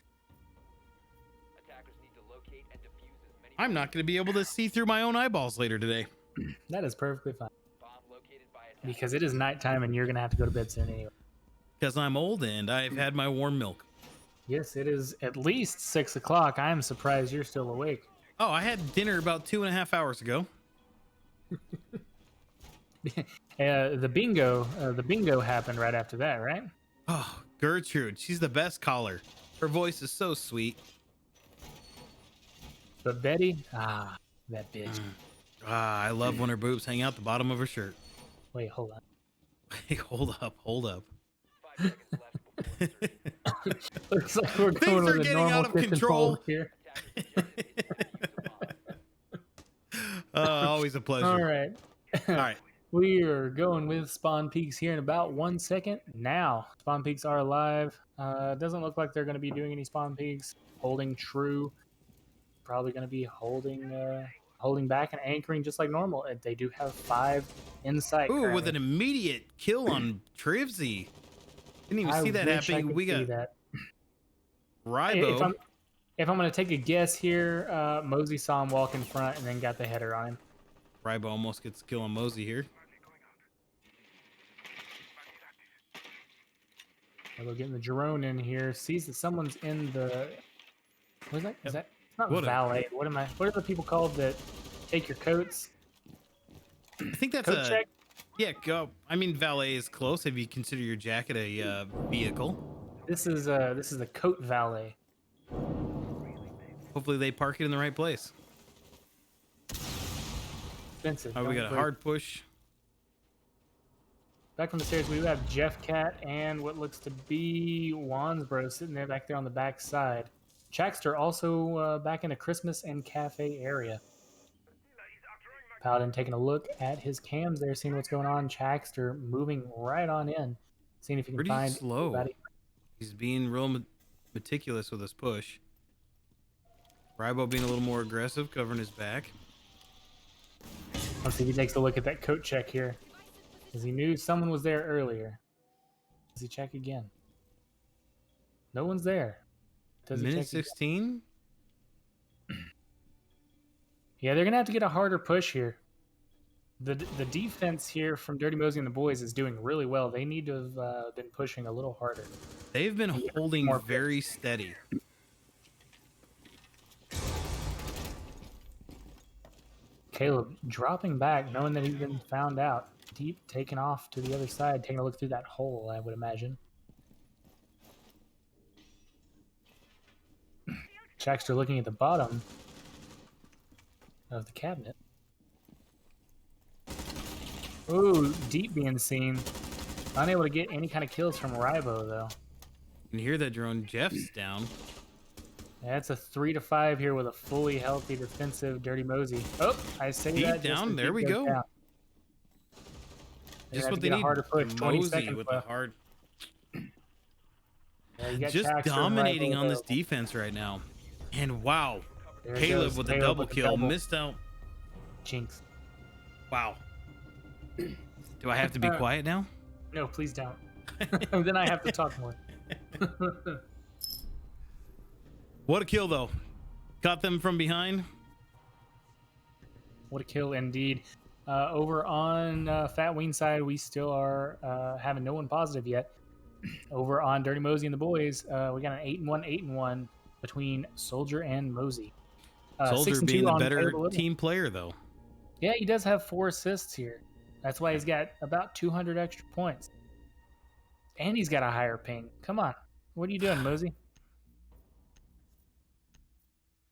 S2: Attackers need to locate and defuse as many
S1: I'm not going to be able to see through my own eyeballs later today.
S3: That is perfectly fine.
S2: bomb located by attackers.
S3: Because it is nighttime and you're going to have to go to bed soon anyway.
S1: Because I'm old and I've had my warm milk.
S3: Yes, it is at least 6 o'clock. I am surprised you're still awake.
S1: Oh, I had dinner about 2.5 hours ago.
S3: The bingo happened right after that, right?
S1: Oh, Gertrude, she's the best caller. Her voice is so sweet.
S3: But Betty, that bitch.
S1: I love when her boobs hang out the bottom of her shirt.
S3: Wait, hold on.
S1: Hey, hold up.
S2: 5 seconds left before insertion.
S3: Looks like we're
S1: Things
S3: going
S1: are
S3: with a
S1: getting
S3: normal
S1: out of
S3: kitchen
S1: control.
S3: pole here.
S1: Always a pleasure.
S3: All right.
S1: All right.
S3: We are going with Spawn Peaks here in about 1 second. Now, Spawn Peaks are alive. Doesn't look like they're going to be doing any Spawn Peaks. Holding true. Probably going to be holding back and anchoring just like normal. They do have 5 in sight.
S1: Ooh,
S3: currently.
S1: with an immediate kill on Trivsy. Didn't even see that
S3: wish I
S1: happening.
S3: could
S1: We
S3: see
S1: got
S3: that.
S1: Ribo.
S3: If I'm going to take a guess here, Mozey saw him walk in front and then got the header on him.
S1: Ribo almost gets a kill on Mozey here.
S3: We're getting the Jerome in here. Sees that someone's in the. What is that? Is that it's not
S1: What
S3: valet? What are the people called that take your coats?
S1: I think that's
S3: Coat check.
S1: Yeah, go. I mean, valet is close if you consider your jacket a vehicle.
S3: This is a coat valet.
S1: Hopefully they park it in the right place.
S3: Expensive.
S1: All right, we
S3: Don't
S1: got a
S3: break.
S1: hard push.
S3: Back from the stairs, we have Jeff Cat and what looks to be Wansbro sitting there back there on the back side. Chaxter also back in the Christmas and cafe area. Paladin taking a look at his cams there, seeing what's going on. Chaxter moving right on in, seeing if he can
S1: Pretty
S3: find
S1: slow.
S3: anybody.
S1: He's being real meticulous with his push. Ribo being a little more aggressive, covering his back.
S3: Let's see if he takes a look at that coat check here. Because he knew someone was there earlier. Does he check again? No one's there. Does he
S1: Minute
S3: check again?
S1: 16?
S3: Yeah, they're going to have to get a harder push here. The defense here from Dirty Mozey and the boys is doing really well. They need to have been pushing a little harder.
S1: They've been holding
S3: more
S1: very steady.
S3: Caleb dropping back, knowing that he's been found out. Deep taking off to the other side, taking a look through that hole, I would imagine. Chaxter looking at the bottom of the cabinet. Ooh, Deep being seen. Unable to get any kind of kills from Ribo, though.
S1: You can hear that drone. Jeff's down.
S3: That's a 3-5 here with a fully healthy defensive Dirty Mosey. Oh, I say
S1: Deep
S3: that.
S1: down,
S3: as
S1: there
S3: Deep
S1: we
S3: goes
S1: go.
S3: down.
S1: Just
S3: have
S1: what
S3: to
S1: they
S3: get a
S1: need.
S3: harder push, 20
S1: Mozey
S3: seconds
S1: with the
S3: left.
S1: hard.
S3: Yeah, you got
S1: Just
S3: Chaxter and
S1: dominating
S3: Ribo
S1: on this
S3: available.
S1: defense right now. And wow,
S3: There it
S1: Caleb
S3: goes.
S1: with a
S3: Caleb
S1: double
S3: with the
S1: kill.
S3: double.
S1: Missed out.
S3: Jinx.
S1: Wow. Do I have to be quiet now?
S3: No, please don't. Then I have to talk more.
S1: What a kill, though. Caught them from behind.
S3: What a kill indeed. Over on Phat Weens side, we still are having no one positive yet. Over on Dirty Mozey and the boys, we got an 8-1, 8-1 between Soldier and Mozey.
S1: Soldier
S3: 6-2
S1: being the
S3: on
S1: better
S3: Caleb Little.
S1: team player, though.
S3: Yeah, he does have 4 assists here. That's why he's got about 200 extra points. And he's got a higher ping. Come on. What are you doing, Mozey?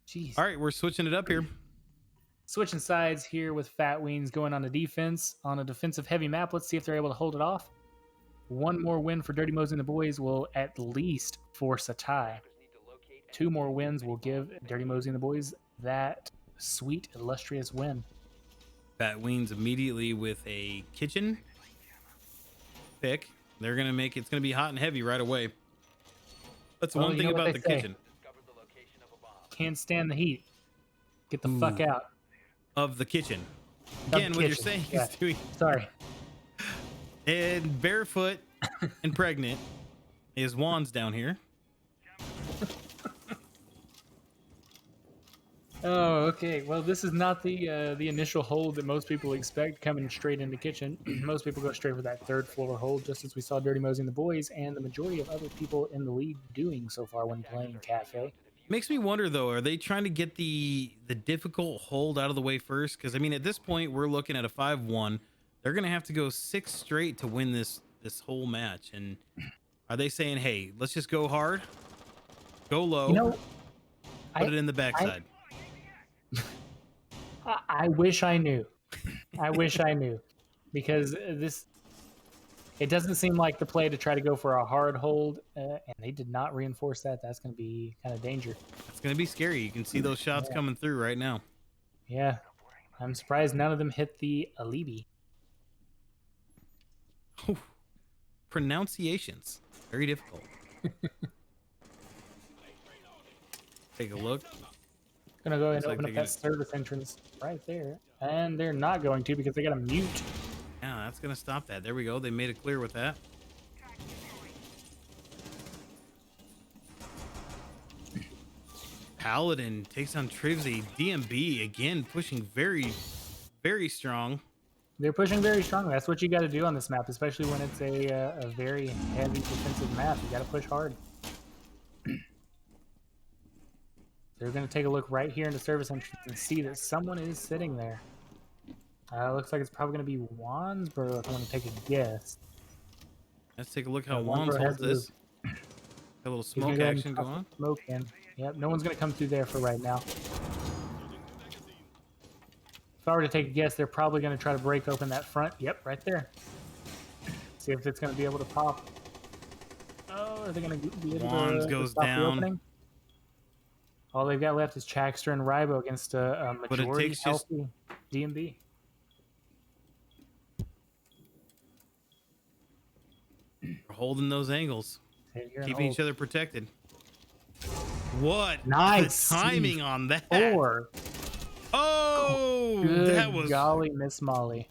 S3: Jeez.
S1: All right, we're switching it up here.
S3: Switching sides here with Phat Weens going on the defense on a defensive heavy map. Let's see if they're able to hold it off. One more win for Dirty Mozey and the boys will at least force a tie. 2 more wins will give Dirty Mozey and the boys that sweet, illustrious win.
S1: Phat Weens immediately with a kitchen pick. They're gonna make it's gonna be hot and heavy right away. That's
S3: Well,
S1: one thing
S3: you know what
S1: about
S3: they
S1: the
S3: say.
S1: kitchen.
S3: Can't stand the heat. Get the fuck out.
S1: Of the kitchen.
S3: the
S1: Again, what you're
S3: kitchen,
S1: saying
S3: yeah.
S1: is doing
S3: Sorry.
S1: and barefoot and pregnant is Wands down here.
S3: Oh, okay. Well, this is not the initial hold that most people expect coming straight into kitchen. Most people go straight for that 3rd floor hold, just as we saw Dirty Mozey and the boys and the majority of other people in the league doing so far when playing Cafe.
S1: Makes me wonder though, are they trying to get the difficult hold out of the way first? Because I mean, at this point, we're looking at a 5-1. They're gonna have to go 6 straight to win this whole match. And are they saying, hey, let's just go hard, go low,
S3: You know,
S1: put it in the backside?
S3: I wish I knew. I wish I knew, because it doesn't seem like the play to try to go for a hard hold, and they did not reinforce that. That's going to be kind of dangerous.
S1: It's gonna be scary. You can see those shots coming through right now.
S3: Yeah, I'm surprised none of them hit the Alibi.
S1: Ooh, pronunciations very difficult. Take a look.
S3: Gonna go ahead
S1: Looks
S3: and
S1: like
S3: open
S1: they're
S3: up that service entrance right there, and they're not going to because they got a mute.
S1: Yeah, that's gonna stop that. There we go. They made it clear with that. Paladin takes on Trivsy. DMB again pushing very, very strong.
S3: They're pushing very strongly. That's what you got to do on this map, especially when it's a very heavy defensive map. You got to push hard. They're going to take a look right here into service entrance and see that someone is sitting there. Looks like it's probably going to be Wansborough if I want to take a guess.
S1: Let's take a look how
S3: Yeah,
S1: Wands
S3: Wansborough
S1: holds
S3: has
S1: this. Got a little
S3: He's gonna
S1: smoke
S3: go ahead and
S1: action
S3: toss
S1: going on.
S3: the Smoke in. Yep, no one's going to come through there for right now. If I were to take a guess, they're probably going to try to break open that front. Yep, right there. See if it's going to be able to pop. Oh, are they going to be able
S1: Wands
S3: to
S1: goes
S3: stop the
S1: down.
S3: opening? All they've got left is Chaxter and Rybo against a
S1: But it
S3: majority
S1: takes just-
S3: healthy DMB.
S1: We're holding those angles,
S3: Hey, you're an
S1: keeping
S3: old
S1: each other protected. What?
S3: Nice.
S1: The timing on that.
S3: 4.
S1: Oh,
S3: Good
S1: that was
S3: golly, Miss Molly.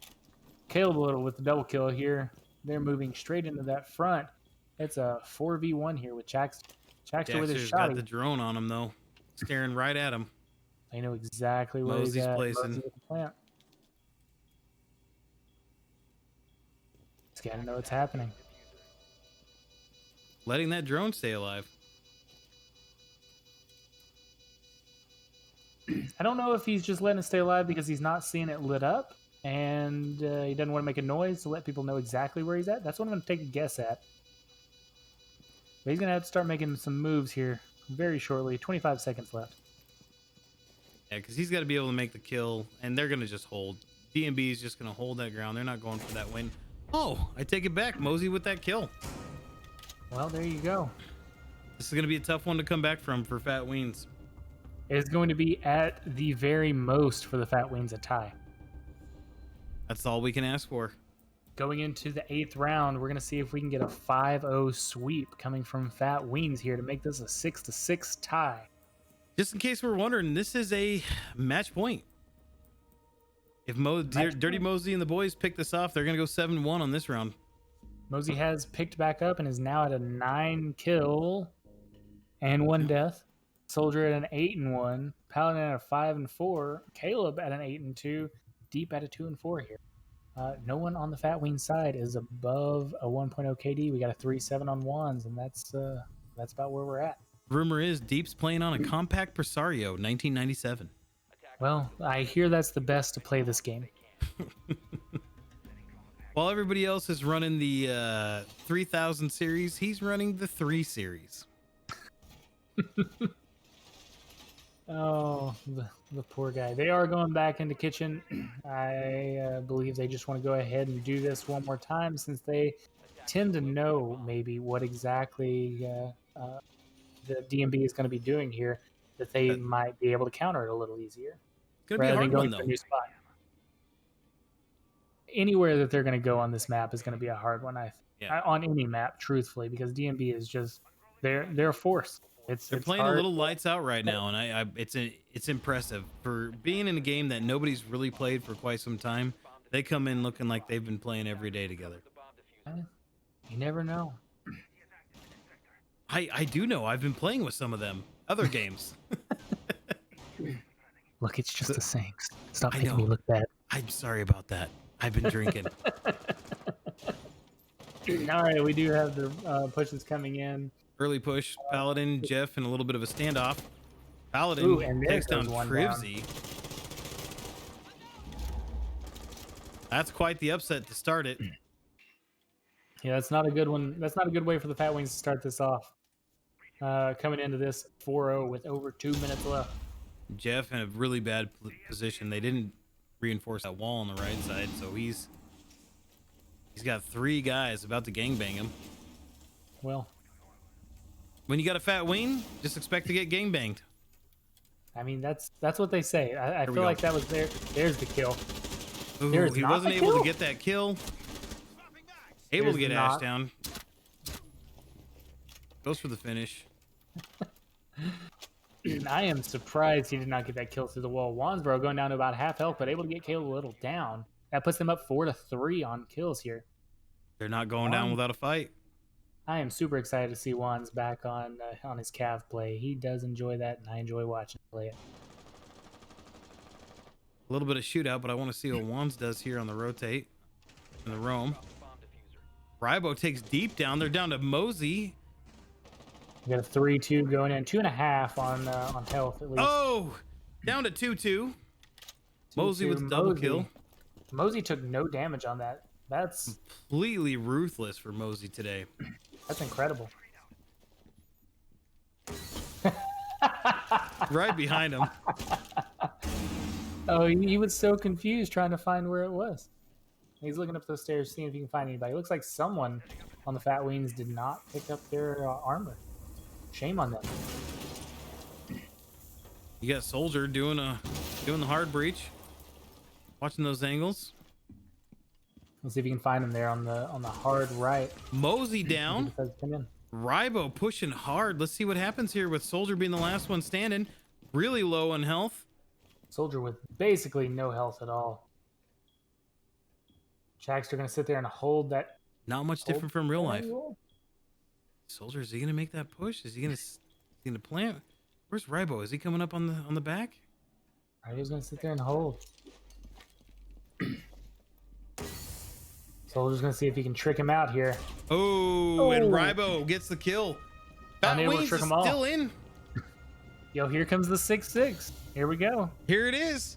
S3: Caleb Little with the double kill here. They're moving straight into that front. It's a 4v1 here with Chaxter. Chaxter with his
S1: Jaxter's
S3: shot.
S1: got the drone on him though, staring right at him.
S3: They know exactly where
S1: Mosey's
S3: he's at.
S1: placing.
S3: Mosey with the plant. He's got to know what's happening.
S1: Letting that drone stay alive.
S3: I don't know if he's just letting it stay alive because he's not seeing it lit up and he doesn't want to make a noise to let people know exactly where he's at. That's what I'm going to take a guess at. But he's going to have to start making some moves here very shortly. 25 seconds left.
S1: Yeah, because he's got to be able to make the kill, and they're going to just hold. DMB is just going to hold that ground. They're not going for that win. Oh, I take it back. Mosey with that kill.
S3: Well, there you go.
S1: This is going to be a tough one to come back from for Phat Weens.
S3: It's going to be at the very most for the Phat Weens a tie.
S1: That's all we can ask for.
S3: Going into the 8th round, we're going to see if we can get a 5-0 sweep coming from Phat Weens here to make this a 6-6 tie.
S1: Just in case we're wondering, this is a match point. If Dirty Mozey and the boys pick this off, they're going to go 7-1 on this round.
S3: Mozey has picked back up and is now at a 9 kill and 1 death. Soldier at an 8-1. Paladin at a 5-4. Caleb at an 8-2. Deep at a 2-4 here. No one on the Phat Weens side is above a 1.0 KD. We got a 3-7 on wands, and that's about where we're at.
S1: Rumor is Deep's playing on a compact Presario 1997.
S3: Well, I hear that's the best to play this game.
S1: While everybody else is running the 3000 series, he's running the 3 series.
S3: Oh, the poor guy. They are going back into kitchen. I believe they just want to go ahead and do this one more time since they tend to know maybe what exactly the DMB is going to be doing here, that they might be able to counter it a little easier.
S1: It's going to be a hard one, though.
S3: New spot. Anywhere that they're going to go on this map is going to be a hard one, on any map, truthfully, because DMB is just, they're a force.
S1: They're playing a little lights out right now, and it's impressive. For being in a game that nobody's really played for quite some time, they come in looking like they've been playing every day together.
S3: You never know.
S1: I do know. I've been playing with some of them. Other games.
S3: Look, it's just the saying. Stop making me look bad.
S1: I'm sorry about that. I've been drinking.
S3: All right, we do have the pushes coming in.
S1: Early push, Paladin, Jeff, and a little bit of a standoff. Paladin takes down Privsy. That's quite the upset to start it.
S3: Yeah, that's not a good one. That's not a good way for the Phat Weens to start this off. Coming into this 4-0 with over 2 minutes left.
S1: Jeff in a really bad position. They didn't reinforce that wall on the right side, so he's got 3 guys about to gangbang him.
S3: Well,
S1: when you got a Phat Ween, just expect to get gangbanged.
S3: I mean, that's what they say. I feel like that was there's the kill.
S1: Ooh, he wasn't able to get that kill. Able to get Ash down. Goes for the finish.
S3: I am surprised he did not get that kill through the wall. Wansboro going down to about half health, but able to get Caleb a little down. That puts them up 4-3 on kills here.
S1: They're not going down without a fight.
S3: I am super excited to see Wands back on his Cav play. He does enjoy that, and I enjoy watching him play it.
S1: A little bit of shootout, but I want to see what Wands does here on the rotate and the roam. Rybo takes Deep down. They're down to Mozey.
S3: We got a 3-2 going in, 2.5 on health at least.
S1: Oh, down to 2-2. Mozey with a double kill.
S3: Mozey took no damage on that. That's
S1: completely ruthless for Mozey today.
S3: That's incredible.
S1: Right behind him.
S3: Oh, he was so confused trying to find where it was. He's looking up those stairs, seeing if he can find anybody. It looks like someone on the Phat Weens did not pick up their armor. Shame on them.
S1: You got Soldier doing the hard breach. Watching those angles.
S3: Let's see if you can find him there on the hard right.
S1: Mozey down. Rybo pushing hard. Let's see what happens here with Soldier being the last one standing. Really low on health.
S3: Soldier with basically no health at all. Jackster gonna sit there and hold that.
S1: Not much different from real life. Soldier, is he gonna make that push? Is he gonna plant? Where's Rybo? Is he coming up on the back?
S3: Rybo's gonna sit there and hold. Soldier's gonna see if he can trick him out here.
S1: Oh, and Rybo gets the kill. Phat Weens is still in.
S3: Yo, here comes the 6-6. Here we go.
S1: Here it is.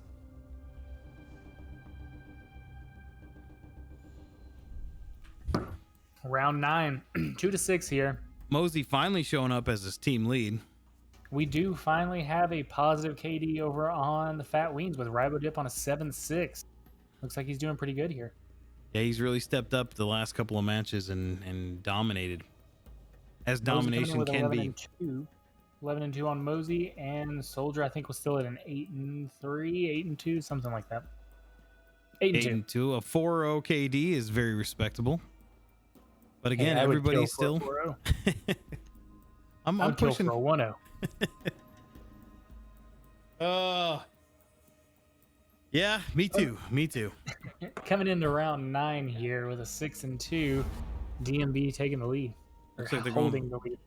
S3: Round 9, 2-6 here.
S1: Mozey finally showing up as his team lead.
S3: We do finally have a positive KD over on the Phat Weens with Rybo Dip on a 7-6. Looks like he's doing pretty good here.
S1: Yeah, he's really stepped up the last couple of matches and dominated. As domination can be.
S3: 11-2 on Mozey, and Soldier I think was still at an 8-3, 8-2, something like that.
S1: 8-2. A 4-0 KD is very respectable. But again, everybody's still. I'm pushing
S3: for a 1-0.
S1: Yeah, me too. Me too.
S3: Coming into round 9 here with a 6-2, DMB taking the lead. Or
S1: Looks like they're
S3: holding
S1: going.
S3: the lead.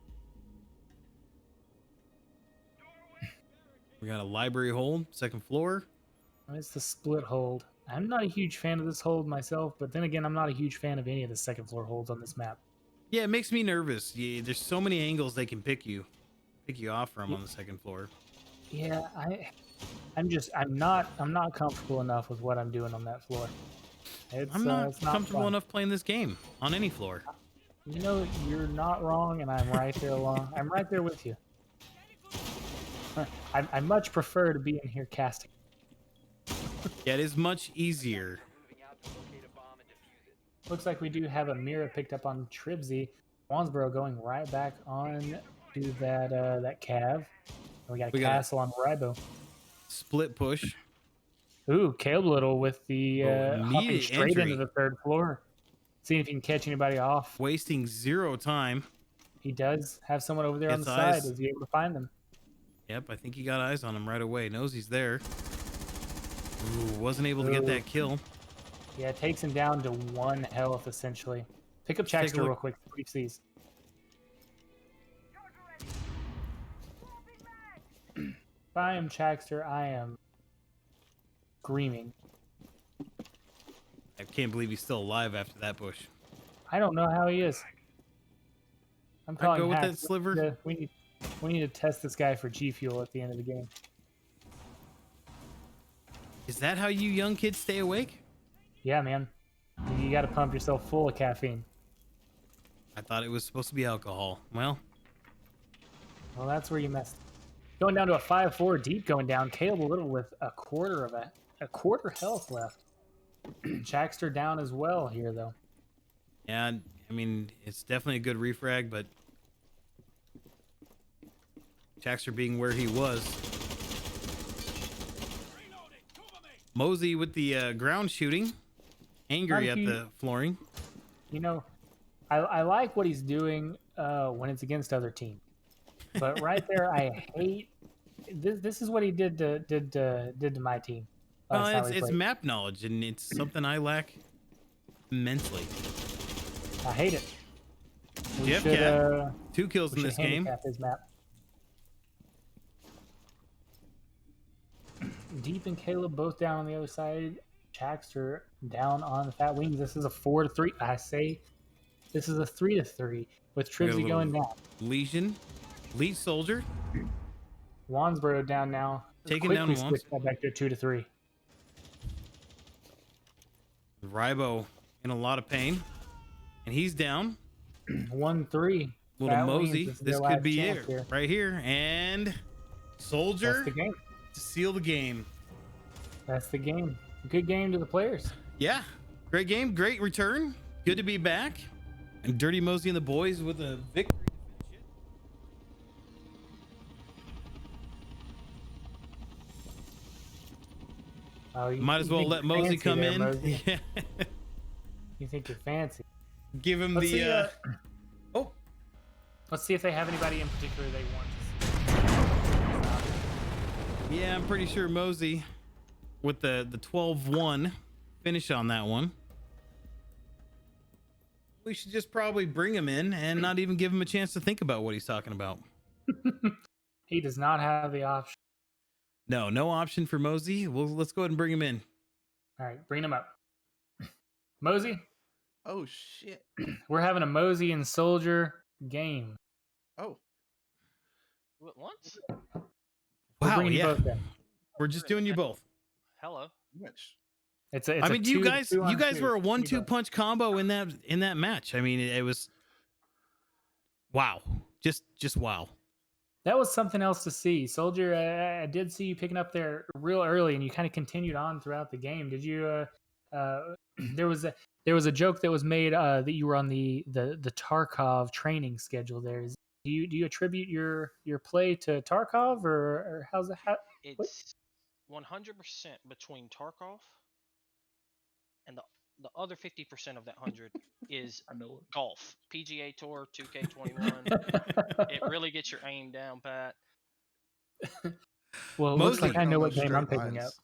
S1: We got a library hold, second floor.
S3: It's the split hold. I'm not a huge fan of this hold myself, but then again, I'm not a huge fan of any of the second floor holds on this map.
S1: Yeah, it makes me nervous. Yeah, there's so many angles they can pick you off from on the second floor.
S3: Yeah, I'm not comfortable enough with what I'm doing on that floor.
S1: I'm not
S3: it's not
S1: comfortable
S3: fun.
S1: enough playing this game on any floor.
S3: You know, you're not wrong, and I'm right there along. I'm right there with you. I much prefer to be in here casting.
S1: Yeah, it is much easier.
S2: Moving out to locate a bomb and defuse it.
S3: Looks like we do have a mirror picked up on Tribsy. Wansboro going right back on to that cav. We got a castle on Ribo.
S1: Split push.
S3: Ooh, Caleb Little with the hopping
S1: immediate
S3: straight
S1: entry.
S3: into the third floor. Seeing if he can catch anybody off.
S1: Wasting zero time.
S3: He does have someone over there on
S1: Gets
S3: the
S1: eyes.
S3: side. Is he able to find them?
S1: Yep, I think he got eyes on him right away. Knows he's there. Ooh, wasn't able to get that kill.
S3: Yeah, it takes him down to 1 health, essentially. Pick up
S1: Take a
S3: Chaxter
S1: look.
S3: real quick. See what he sees. If I am Chaxter, I am screaming.
S1: I can't believe he's still alive after that push.
S3: I don't know how he is. I'm
S1: I'd
S3: calling
S1: go with
S3: hacks.
S1: that sliver.
S3: Yeah, we need to test this guy for G Fuel at the end of the game.
S1: Is that how you young kids stay awake?
S3: Yeah, man. You got to pump yourself full of caffeine.
S1: I thought it was supposed to be alcohol. Well,
S3: That's where you messed. Going down to a 5-4 deep going down. Caleb Little with a quarter health left. Chaxter down as well here though.
S1: yeah, I mean, it's definitely a good refrag, but Chaxter being where he was. Mozey with the ground shooting. Angry at the flooring.
S3: You know, I like what he's doing when it's against other teams. But right there, I hate this. This is what he did to my team.
S1: Well, it's map knowledge, and it's something I lack immensely.
S3: I hate it.
S1: Jeff Cat, 2 kills in this game.
S3: His map. Deep and Caleb both down on the other side. Chaxter down on the Phat Weens. This is a 4-3. I say this is a 3-3 with Tribsy going down.
S1: Legion, lead soldier.
S3: Wansboro down now.
S1: Taking down
S3: Quickly
S1: Wans.
S3: switch that back to 2-3.
S1: Ribo in a lot of pain, and he's down.
S3: 1-3.
S1: Little
S3: Phat
S1: Mozey.
S3: Weens,
S1: This could be it right here. And soldier
S3: That's the game.
S1: to seal the game.
S3: That's the game. Good game to the players.
S1: Yeah, great game, great return. Good to be back. And Dirty Mozey and the boys with a victory.
S3: Oh,
S1: Might as well let Mozey come in.
S3: Mosey.
S1: Yeah.
S3: You think you're fancy?
S1: Give him
S3: Let's
S1: the.
S3: see,
S1: Oh,
S3: Let's see if they have anybody in particular they want to see.
S1: yeah, I'm pretty sure Mozey with the 12-1 finish on that one. We should just probably bring him in and not even give him a chance to think about what he's talking about.
S3: He does not have the option.
S1: No option for Mozey. Well, let's go ahead and bring him in.
S3: All right, bring him up. Mosey,
S4: Oh shit.
S3: we're having a Mosey and Soldier game.
S4: Oh.
S5: What?
S3: We're
S1: Wow,
S3: bringing you
S1: yeah.
S3: both in.
S1: We're just doing you both.
S5: Hello.
S4: Much.
S3: It's a
S1: I mean, you guys were a
S3: 2-on-2.
S1: 1-2 punch combo in that match. I mean, it was wow. Just wow.
S3: That was something else to see. Soldier, I did see you picking up there real early, and you kind of continued on throughout the game. Did you? There was a joke that was made that you were on the Tarkov training schedule. Do you attribute your play to Tarkov or how's it?
S5: It's 100% between Tarkov, and the other 50% of that 100 is
S3: I know
S5: golf, PGA Tour, 2K21. It really gets your aim down, Pat.
S3: Well, it looks like
S1: Mosey,
S3: I
S4: on
S3: know what
S4: those
S3: game I'm
S4: straight
S3: picking up.
S4: lines.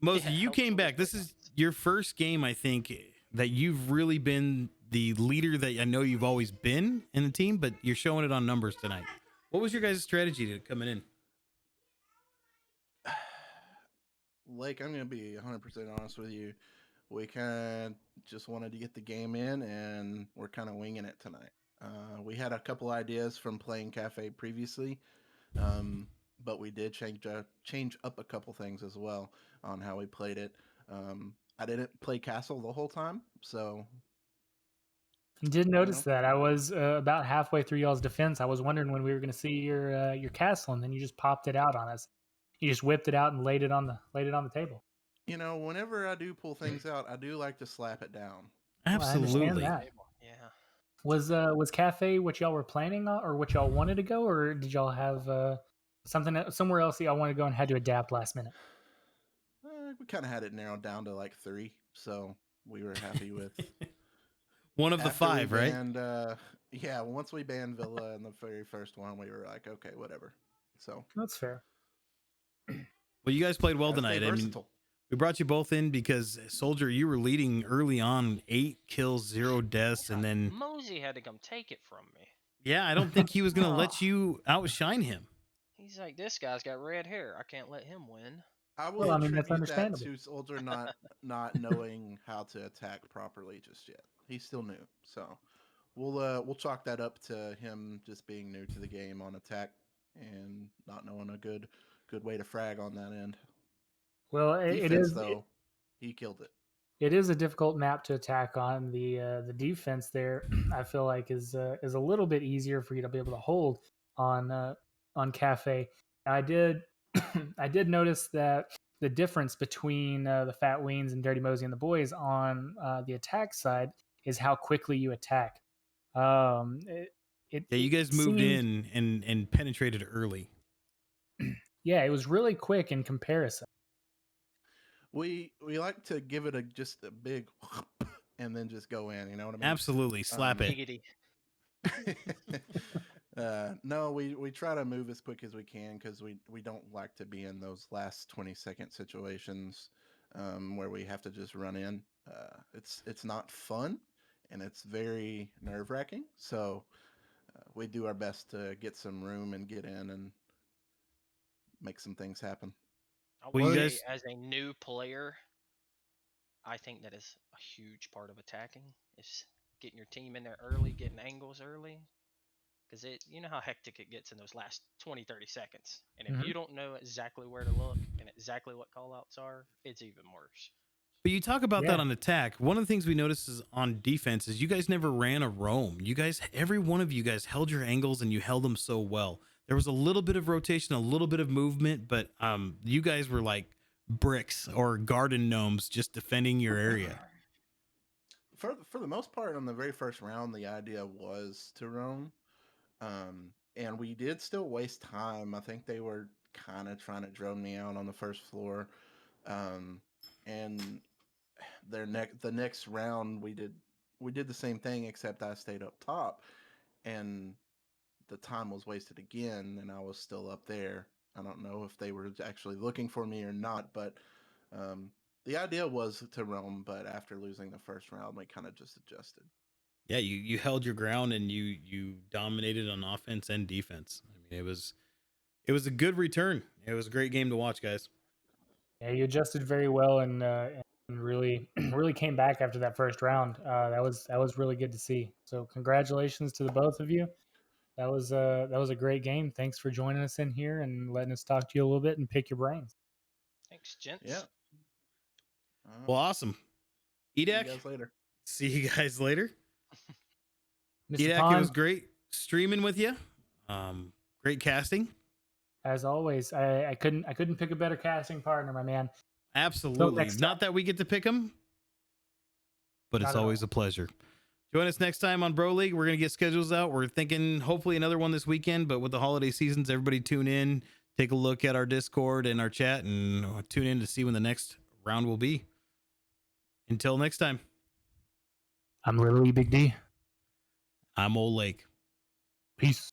S1: Mosey,
S5: Yeah,
S1: you
S5: helps
S1: came
S5: with the
S1: back. This
S5: straight
S1: is
S5: lines.
S1: your first game, I think, that you've really been the leader that I know you've always been in the team, but you're showing it on numbers tonight. What was your guys' strategy to coming in?
S4: Like, I'm gonna be 100% honest with you. We kind of just wanted to get the game in, and we're kind of winging it tonight. We had a couple ideas from playing Cafe previously, but we did change up a couple things as well on how we played it. I didn't play Castle the whole time, so
S3: Did
S4: you
S3: notice
S4: know,
S3: that I was about halfway through y'all's defense. I was wondering when we were going to see your castle, and then you just popped it out on us. You just whipped it out and laid it on the table.
S4: whenever I do pull things out, I do like to slap it down.
S3: Well, I understand
S1: Absolutely.
S3: that.
S5: Yeah.
S3: Was Cafe what y'all were planning on, or what y'all wanted to go, or did y'all have somewhere else that y'all wanted to go and had to adapt last minute?
S4: We kind of had it narrowed down to like 3, so we were happy with.
S1: One of the
S4: After we
S1: 5, right?
S4: banned, yeah, once we banned Villa in the very first one, we were like, okay, whatever. So
S3: That's fair.
S1: Well, you guys played well
S4: gotta stay
S1: tonight. I mean,
S4: versatile.
S1: we brought you both in because Soldier, you were leading early on, 8 kills, 0 deaths, and then
S5: Mosey had to come take it from me.
S1: I don't think he was gonna
S3: Oh.
S1: let you outshine him.
S5: He's like, this guy's got red hair. I can't let him win.
S4: I will
S3: Well, I mean, that's
S4: attribute that
S3: understandable.
S4: to Soldier not knowing how to attack properly just yet. He's still new, so we'll chalk that up to him just being new to the game on attack and not knowing a good way to frag on that end.
S3: Well, it
S4: Defense
S3: is
S4: though, he killed it.
S3: it is a difficult map to attack on. The defense there, I feel like is a little bit easier for you to be able to hold on Cafe. I did I did notice that the difference between the Fat Weens and Dirty Mosey and the Boys on the attack side is how quickly you attack. It,
S1: Yeah, you guys
S3: it
S1: moved
S3: seemed,
S1: in and penetrated early.
S3: yeah, it was really quick in comparison.
S4: We like to give it just a big and then just go in. You know what I mean?
S1: Absolutely, slap it.
S5: Giggity.
S4: No, we try to move as quick as we can because we don't like to be in those last 20-second situations where we have to just run in. It's not fun and it's very nerve wracking. So we do our best to get some room and get in and make some things happen.
S5: I
S1: Well,
S5: will
S1: you
S5: say,
S1: guys,
S5: as a new player, I think that is a huge part of attacking is getting your team in there early, getting angles early. Because you know how hectic it gets in those last 20, 30 seconds. And if
S3: Mhm.
S5: you don't know exactly where to look and exactly what callouts are, it's even worse.
S1: but you talk about that
S3: Yeah.
S1: on attack. One of the things we noticed is on defense is you guys never ran a roam. You guys, every one of you guys held your angles and you held them so well. There was a little bit of rotation, a little bit of movement, but you guys were like bricks or garden gnomes just defending your area.
S4: For the most part, on the very first round, the idea was to roam. And we did still waste time. I think they were kind of trying to drone me out on the first floor. And the next round we did the same thing except I stayed up top and the time was wasted again and I was still up there. I don't know if they were actually looking for me or not, but um, the idea was to roam, but after losing the first round, we kind of just adjusted.
S1: Yeah, you held your ground and you dominated on offense and defense. I mean, it was a good return. It was a great game to watch, guys.
S3: Yeah, you adjusted very well and really really came back after that first round. That was really good to see. So congratulations to the both of you. That was a great game. Thanks for joining us in here and letting us talk to you a little bit and pick your brains.
S5: Thanks, gents.
S4: Yeah.
S1: Well, awesome.
S4: See you
S1: Edak,
S4: guys later.
S1: see you guys later.
S3: Mr.
S1: Edak, it was
S3: Pond,
S1: great streaming with you. Great casting.
S3: as always, I couldn't pick a better casting partner, my man.
S1: Absolutely.
S3: next
S1: Not that we get to pick them, but it's
S3: Not at
S1: always
S3: all.
S1: a pleasure. Join us next time on Bro League. We're going to get schedules out. We're thinking hopefully another one this weekend, but with the holiday seasons, everybody tune in, take a look at our Discord and our chat, and tune in to see when the next round will be. Until next time,
S3: I'm literally Big D.
S1: I'm Old Lake.
S3: Peace.